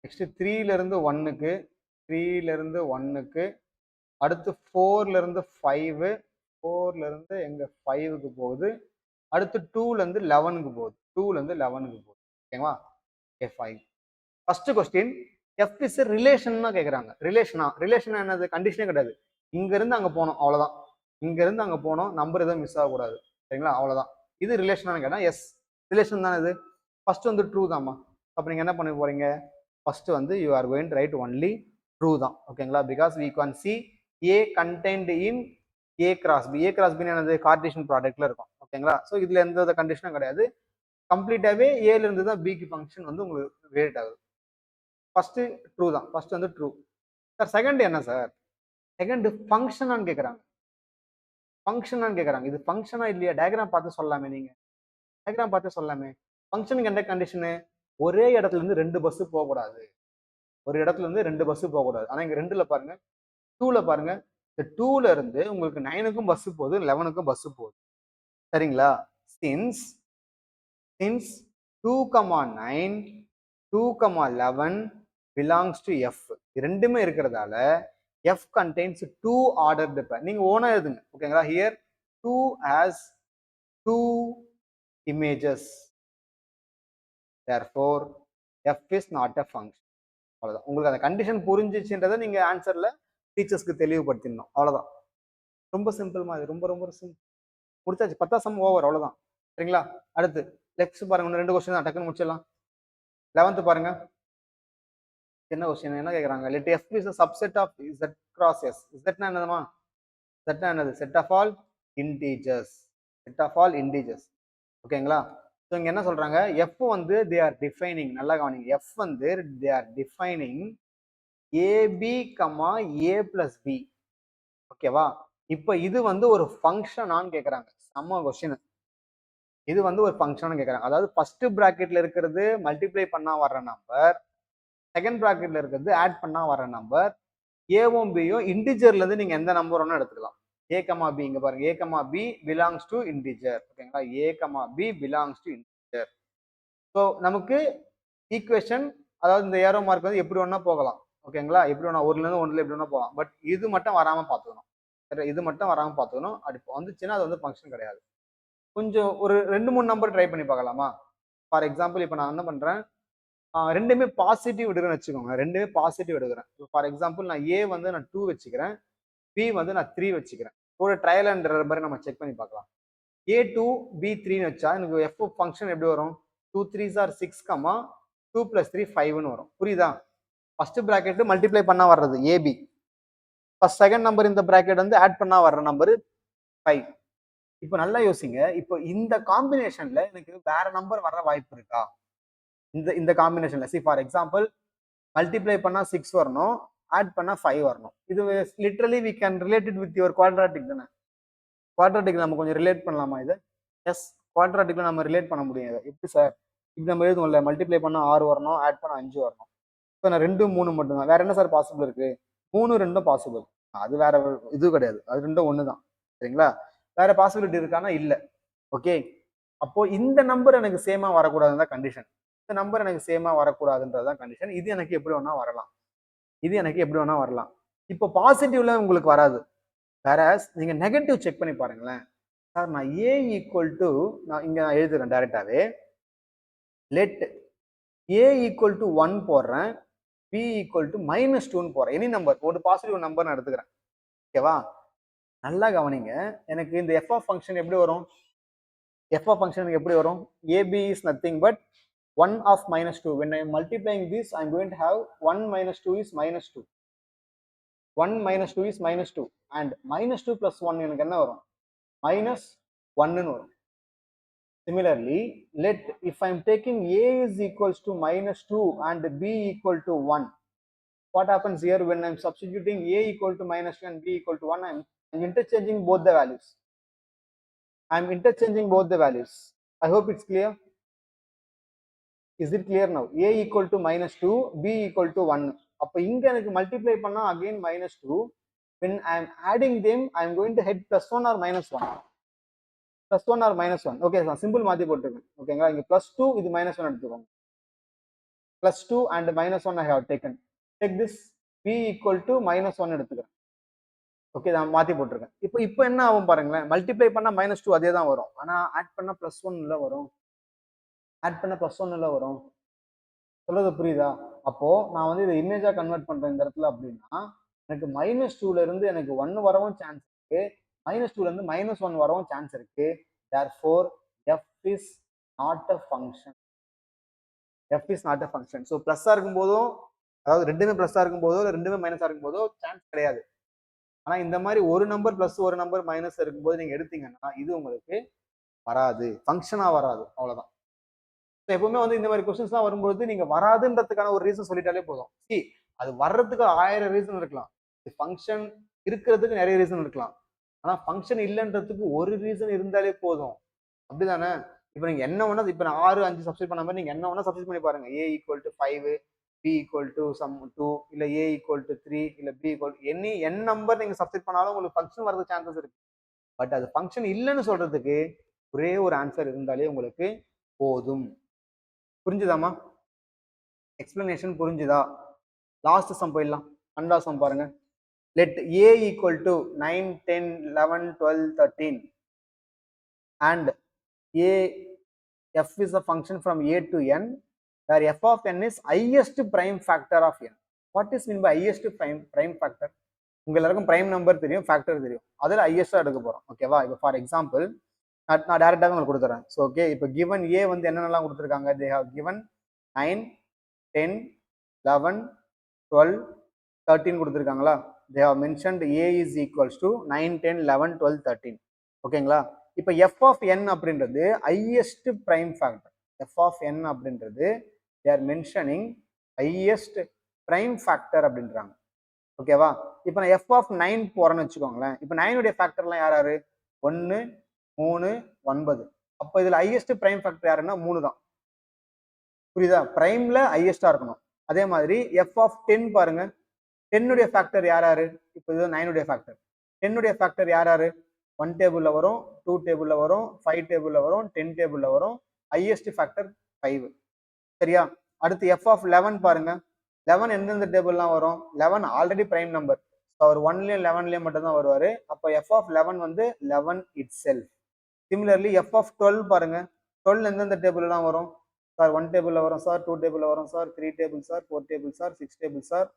A: நெக்ஸ்ட் 3ல இருந்து 1க்கு, 3ல இருந்து 1க்கு, அடுத்து 4ல இருந்து 5, 4ல இருந்து எங்க 5க்கு போகுது, அடுத்து 2ல இருந்து 11க்கு போகுது. 2ல இருந்து 11க்கு போகுது. ஓகேவா? F5. First question, F is relation கேக்குறாங்க. ரிலேஷனா என்னது? கண்டிஷனே கிடையாது. இங்க இருந்து அங்க போனோம், அவ்வளவுதான். இங்க இருந்து அங்க போனோம், நம்பர் எதுவும் மிஸ் ஆகக்கூடாது. சரிங்களா? அவ்வளவுதான். இது ரிலேஷனானு கேட்டா எஸ், ரிலேஷன் தானே இது. ஃபர்ஸ்ட் வந்து ட்ரூ தான்மா. அப்ப நீங்க என்ன பண்ண போறீங்க? ஃபர்ஸ்ட் வந்து you are going to right only true தான். ஓகேங்களா? Because we can see A contained in A cross B. A cross B என்னது? கார்டீசியன் ப்ராடக்ட்ல இருக்கும். ஓகேங்களா? ஸோ இதுல எந்த கண்டிஷனும் கிடையாது. கம்ப்ளீட்டாவே ஏல இருந்து தான் பிக்கு ஃபங்க்ஷன் வந்து உங்களுக்கு ரிலேட் ஆகுது. ஃபர்ஸ்ட் ட்ரூ தான். ஃபர்ஸ்ட் வந்து ட்ரூ. சார் செகண்ட் என்ன சார்? செகண்ட் ஃபங்க்ஷனான்னு கேட்குறாங்க. ஃபங்க்ஷனான்னு கேட்குறாங்க. இது ஃபங்க்ஷனா இல்லையா? டயக்ராம் பார்த்து சொல்லலாமே நீங்க. டயக்ராம் பார்த்து சொல்லலாமே. ஃபங்க்ஷனுக்கு என்ன கண்டிஷனு? ஒரே இடத்துல இருந்து 2 பஸ் போகக்கூடாது. ஒரு இடத்துல இருந்து 2 பஸ் போகக்கூடாது. ஆனா இங்க 2ல பாருங்க, 2ல பாருங்க. இந்த 2ல இருந்து உங்களுக்கு 9க்கும் பஸ் போகுது, 11க்கும் பஸ் போகுது. சரிங்களா? Since 2,9 2,11 belongs to F. ரெண்டுமே இருக்கிறதால எஃப் கண்டெய்ன்ஸ் 2 ஆர்டர்டு பேர். நீங்க ஓனா எழுதுங்க. ஓகேங்களா? Here 2 has 2 images. therefore f is not a function. அவ்வளவுதான். உங்களுக்கு அந்த கண்டிஷன் புரிஞ்சிச்சுன்றதை நீங்க ஆன்சர்ல டீச்சர்ஸ்க்கு தெளிவுபடுத்திடணும். அவ்வளவுதான். ரொம்ப சிம்பிள் மாதிரி, ரொம்ப ரொம்ப சிம்பிள். முடிச்சாச்சு. 10th சம் ஓவர், அவ்வளவுதான். சரிங்களா? அடுத்து நெக்ஸ்ட் பாருங்க. இன்னும் 2 கொஸ்டின் தான், டக்குன்னு முடிச்சிடலாம். 11th பாருங்க. என்ன கொஸ்டின் என்ன கேக்குறாங்க? Let f is a subset of z cross s. z என்னதுமா? z என்னது? Set of all integers. Set of all integers. ஓகேங்களா? ஸோ இங்க என்ன சொல்றாங்க? எஃப் வந்து தே ஆர் டிஃபைனிங். நல்லா கவனிங்க. எஃப் வந்து they are defining AB comma A plus B. ஓகேவா? இப்போ இது வந்து ஒரு ஃபங்க்ஷனான்னு கேட்குறாங்க. செம்ம கொஸ்டின். இது வந்து ஒரு ஃபங்க்ஷன் கேட்குறாங்க. அதாவது ஃபர்ஸ்ட் பிராக்கெட்ல இருக்கிறது மல்டிப்ளை பண்ணா வர்ற நம்பர், செகண்ட் பிராக்கெட்ல இருக்கிறது ஆட் பண்ணா வர்ற நம்பர். ஏவும் பியும் இன்டிஜர்ல இருந்து நீங்க எந்த நம்பர் ஒன்னும் எடுத்துக்கலாம். ஏ கமா பி இங்க பாருங்க. A comma B belongs to integer. ஓகேங்களா? A comma B belongs to integer. So நமக்கு ஈக்குவேஷன், அதாவது இந்த ஏரோ மார்க் வந்து எப்படி வேணா போகலாம். ஓகேங்களா? எப்படி வேணா ஒன்றுலேருந்து ஒன்றில் எப்படி வேணா போகலாம். பட் இது மட்டும் வராமல் பார்த்துக்கணும். சரி, இது மட்டும் வராமல் பார்த்துக்கணும். அப்படி வந்துச்சுன்னா அது வந்து ஃபங்க்ஷன் கிடையாது. கொஞ்சம் ஒரு 2, 3 நம்பர் ட்ரை பண்ணி பார்க்கலாமா? ஃபார் எக்ஸாம்பிள் இப்போ நான் என்ன பண்ணுறேன், ரெண்டுமே பாசிட்டிவ் எடுக்கிறேன்னு வச்சுக்கோங்க. ரெண்டுமே பாசிட்டிவ் எடுக்கிறேன். ஃபார் எக்ஸாம்பிள் நான் ஏ வந்து நான் 2 வச்சுக்கிறேன். பி வந்து நான் 3 வச்சுக்கிறேன். ஒரு ட்ரையல் அண்ட் எரர் மாதிரி நம்ம செக் பண்ணி பார்க்கலாம். A2 B3ன்னு வச்சா எனக்கு f ஃபங்க்ஷன் எப்படி வரும்? 2 3s are 6, 2 plus 3 5ன்னு வரும். புரியுதா? ஃபர்ஸ்ட் பிராக்கெட் மல்டிப்ளை பண்ணா வர்றது AB. ஃபர்ஸ்ட் செகண்ட் நம்பர் இந்த பிராக்கெட் வந்து ஆட் பண்ணா வர்ற நம்பர் 5. இப்போ நல்லா யோசிங்க. இப்போ இந்த காம்பினேஷன்ல எனக்கு வேற நம்பர் வர வாய்ப்பு இருக்கா? இந்த இந்த காம்பினேஷன்ல ஃபார் எக்ஸாம்பிள் மல்டிப்ளை பண்ணா 6 வரணும், ஆட் பண்ணா 5 வரணும். இது literally we can relate it with your quadratic தானே. குவாட்ராட்டிக் நம்ம கொஞ்சம் ரிலேட் பண்ணலாமா இதை? எஸ், குவாட்ராட்டிக்ல நம்ம ரிலேட் பண்ண முடியும் இதை. எப்படி சார்? இப்படி நம்ம எழுதுவோம்ல, மல்டிப்ளை பண்ணா 6 வரணும், ஆட் பண்ணா 5 வரணும். இப்போ நான் 2 3 மட்டும் தான். வேற என்ன சார் பாசிபிள் இருக்கு? 3 2 பாசிபிள். அது வேற இது கிடையாது. அது ரெண்டும் ஒன்று தான். சரிங்களா? வேற பாசிபிலிட்டி இருக்கானா? இல்ல. ஓகே. அப்போ இந்த நம்பர் எனக்கு சேமா வரக்கூடாதுதான் கண்டிஷன். இந்த நம்பர் எனக்கு சேமா வரக்கூடாதுன்றதுதான் கண்டிஷன். இது எனக்கு எப்படி வேணா வரலாம். இது எனக்கு எப்படி வேணா வரலாம். இப்போ பாசிட்டிவ்ல உங்களுக்கு வராது. வேற நீங்க நெகட்டிவ் செக் பண்ணி பாருங்களேன். சார் நான் ஏ ஈக்குவல் டு, நான் இங்க நான் எழுதுறேன் டைரக்டாவே. லெட் ஏ ஈக்குவல் டு 1 போடுறேன், பி ஈக்குவல் டு -2ன்னு போடுறேன். எனி நம்பர், ஒரு பாசிட்டிவ் நம்பர் நான் எடுத்துக்கிறேன். ஓகேவா? நல்லா கவனிங்க. எனக்கு இந்த எஃப் ஆஃப் ஃபங்க்ஷன் எப்படி வரும்? எஃப் ஆஃப் ஃபங்க்ஷன் எப்படி வரும்? AB is nothing but 1 of -2. When I am multiplying this, I am going to have 1 minus 2 is -2. 1 minus 2 is -2. And -2 plus 1 எனக்கு என்ன வரும்? -1ன்னு வரும். Similarly, let if I am taking a is equals to -2 and b equal to 1, what happens here when I am substituting a equal to -2 and b equal to 1? I am interchanging both the values. I am interchanging both the values. I hope it's clear. Is it clear now? A equal to -2, b equal to 1. அப்ப இங்க எனக்கு multiply பண்ணா again -2. When I am adding them, I am going to head +1 or -1. +1 or -1. Okay, நான் simple மாத்தி போட்டுருக்கேன். ஓகேங்களா? இங்க +2, இது -1 எடுத்துக்கோங்க. +2 and -1 I have taken. Take this, b equal to -1 எடுத்துக்கிறேன். ஓகே, நான் மாத்தி போட்டிருக்கேன். இப்போ என்ன ஆகும் பாருங்களேன். மல்டிப்ளை பண்ணா -2 அதே தான் வரும். ஆனா ஆட் பண்ணா +1 இல்ல வரும். ஆட் பண்ண +1 இல்ல வரும். சொல்றது புரியுதா? அப்போ நான் வந்து இதை இமேஜா கன்வெர்ட் பண்றேன் இந்த இடத்துல அப்படின்னா, எனக்கு -2ல இருந்து எனக்கு 1 வரவும் சான்ஸ் இருக்கு, -2ல இருந்து -1 வரவும் சான்ஸ் இருக்கு. therefore f is not a function. f is not a function. So பிளஸ்ஸா இருக்கும் போதும், அதாவது ரெண்டுமே பிளஸ்ஸா இருக்கும் போதோ இல்லை ரெண்டுமே மைனஸா இருக்கும் போதோ சான்ஸ் கிடையாது. ஆனா இந்த மாதிரி ஒரு நம்பர் பிளஸ் ஒரு நம்பர் மைனஸ் இருக்கும்போது நீங்க எடுத்தீங்கன்னா இது உங்களுக்கு வராது, ஃபங்க்ஷனா வராது. அவ்வளவுதான். எப்பவுமே வந்து இந்த மாதிரி கொஸ்டின்ஸ் தான் வரும்போது நீங்க வராதுன்றதுக்கான ஒரு ரீசன் சொல்லிட்டாலே போதும். அது வர்றதுக்கு 1000 ரீசன் இருக்கலாம். ஃபங்க்ஷன் இருக்கிறதுக்கு நிறைய ரீசன் இருக்கலாம். ஆனா ஃபங்க்ஷன் இல்லைன்றதுக்கு ஒரு ரீசன் இருந்தாலே போதும். அப்படிதானே? இப்ப நீங்க என்ன வேணா, இப்ப நான் 6 5 சப்ஸ்டிட் பண்ண மாதிரி நீங்க என்ன வேணா சப்ஸ்டிட் பண்ணி பாருங்க. a equal to 5, b equal to sum 2, இல்ல a ஈக்குவல் டு 3, இல்ல b ஈக்குவல் n நம்பர் நீங்க சப்ஸ்டிட் பண்ணாலும் உங்களுக்கு ஃபங்க்ஷன் வரதுக்கு சான்சஸ் இருக்கு. பட் அது ஃபங்க்ஷன் இல்லைன்னு சொல்றதுக்கு ஒரே ஒரு ஆன்சர் இருந்தாலே உங்களுக்கு போதும். புரிஞ்சுதாமா? எக்ஸ்பிளனேஷன் புரிஞ்சுதா? லாஸ்ட் சம் போயிடலாம். 2வது சம் பாருங்க. Let a equal to 9 10 11 12 13 and a f is a function from a to n where f of n is highest prime factor of n. What is mean by highest prime factor? உங்க எல்லாருக்கும் prime number தெரியும், factor தெரியும். அதில் ஹையஸ்டா எடுக்க போறோம். ஓகேவா? இப்போ for example நான் டைரக்டாக உங்களுக்கு கொடுத்துறேன். ஸோ ஓகே, இப்போ கிவன் ஏ வந்து என்னென்னலாம் கொடுத்துருக்காங்க? தே ஹவ் கிவன் 9 10 11 12 13 கொடுத்துருக்காங்களா? They have mentioned A is equals to 9 10 11 12 13. ஓகேங்களா? இப்போ எஃப் ஆஃப் என் அப்படின்றது highest prime factor. F of N அப்படின்றது they are mentioning highest prime factor அப்படின்றாங்க. ஓகேவா? இப்போ நான் எஃப் ஆஃப் 9 போறேன்னு வச்சுக்கோங்களேன். இப்போ 9 ஃபேக்டர்லாம் யார் யாரு? 1 3 9. அப்போ இதுல ஹையஸ்ட் பிரைம் ஃபேக்டர் யாருன்னா 3 தான். புரியுதா? பிரைம்ல ஹையஸ்டா இருக்கணும். அதே மாதிரி எஃப் ஆஃப் 10 பாருங்க. 10 ஃபேக்டர் யாரு? இப்போ இது 9 ஃபேக்டர். 10 ஃபேக்டர் யாரு? 1 டேபிள்ல வரும், 2 டேபிள்ல வரும், 5 டேபிள்ல வரும், 10 டேபிள்ல வரும். Highest factor 5. சரியா? அடுத்து எஃப் ஆஃப் 11 பாருங்க. 11 எந்தெந்த டேபிள்லாம் வரும்? 11 ஆல்ரெடி பிரைம் நம்பர். அவர் 1லயும் 11லயும் மட்டும் தான் வருவாரு. அப்ப எஃப் ஆஃப் 11 வந்து 11 itself. Similarly F of 12 பாருங்க. 12 எந்தெந்த டேபிள்லாம் வரும்? சார் 1 டேபிள்ல வரும் சார், 2 டேபிள்ல வரும் sir, 3 table sir, 4 table sir, 6 table sir,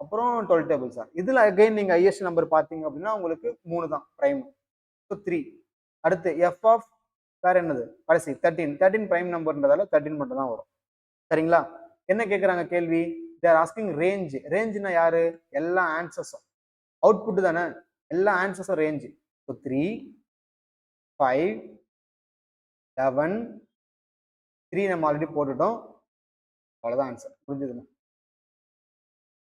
A: அப்புறம் 12 டேபிள் சார். இதுல அகைன் நீங்க ஹையஸ்ட் நம்பர் பாத்தீங்க அப்படின்னா உங்களுக்கு 3 தான் பிரைம். ஸோ 3. அடுத்து எஃப் ஆஃப் வேற என்னது? கடைசி 13. 13 பிரைம் நம்பர்ன்றதால 13 மட்டும் தான் வரும். சரிங்களா? என்ன கேக்குறாங்க கேள்வி? They are asking range. ரேஞ்ச்னா யாரு? எல்லா ஆன்சர்ஸும் அவுட்புட் தானே, எல்லா ஆன்சர்ஸும் ரேஞ்ச். ஸோ 3, 5, 11, 3 நம்ம ஆல்ரெடி போட்டுட்டோம். அவ்வளவுதான் ஆன்சர். புரிஞ்சுதுங்க?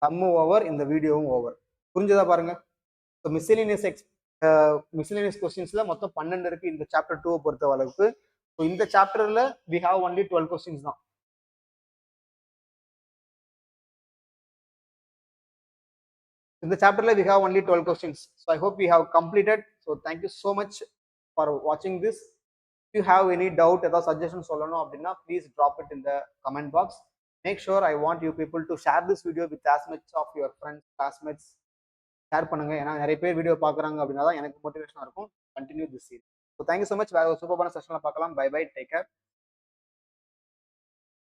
A: சம்மும் ஓவர், இந்த வீடியோவும் ஓவர். புரிஞ்சதா பாருங்க. ஸோ மிஸ்லினியஸ் கொஸ்டின்ஸ்ல மொத்தம் 12 இருக்கு இந்த சாப்டர் 2 பொறுத்த அளவுக்கு. ஸோ இந்த சாப்டர்ல வி ஹாவ் ஒன்லி 12 கொஸ்டின்ஸ் தான். இந்த சாப்டர்ல we have only 12 questions. So I hope we have completed. So thank you so much for வாட்சிங் this. If you have any doubt ஏதாவது சஜஷன் சொல்லணும் அப்படின்னா please drop it in the comment box. Make sure I want you people to share this video with as much of your friends, classmates. Share பண்ணுங்க. ஏன்னா நிறைய பேர் video பார்க்குறாங்க அப்படின்னா தான் எனக்கு மோட்டிவேஷனாக இருக்கும் continue this series. So thank you so much. வேற ஒரு சூப்பரான செஷனில் பார்க்கலாம். Bye bye, take care.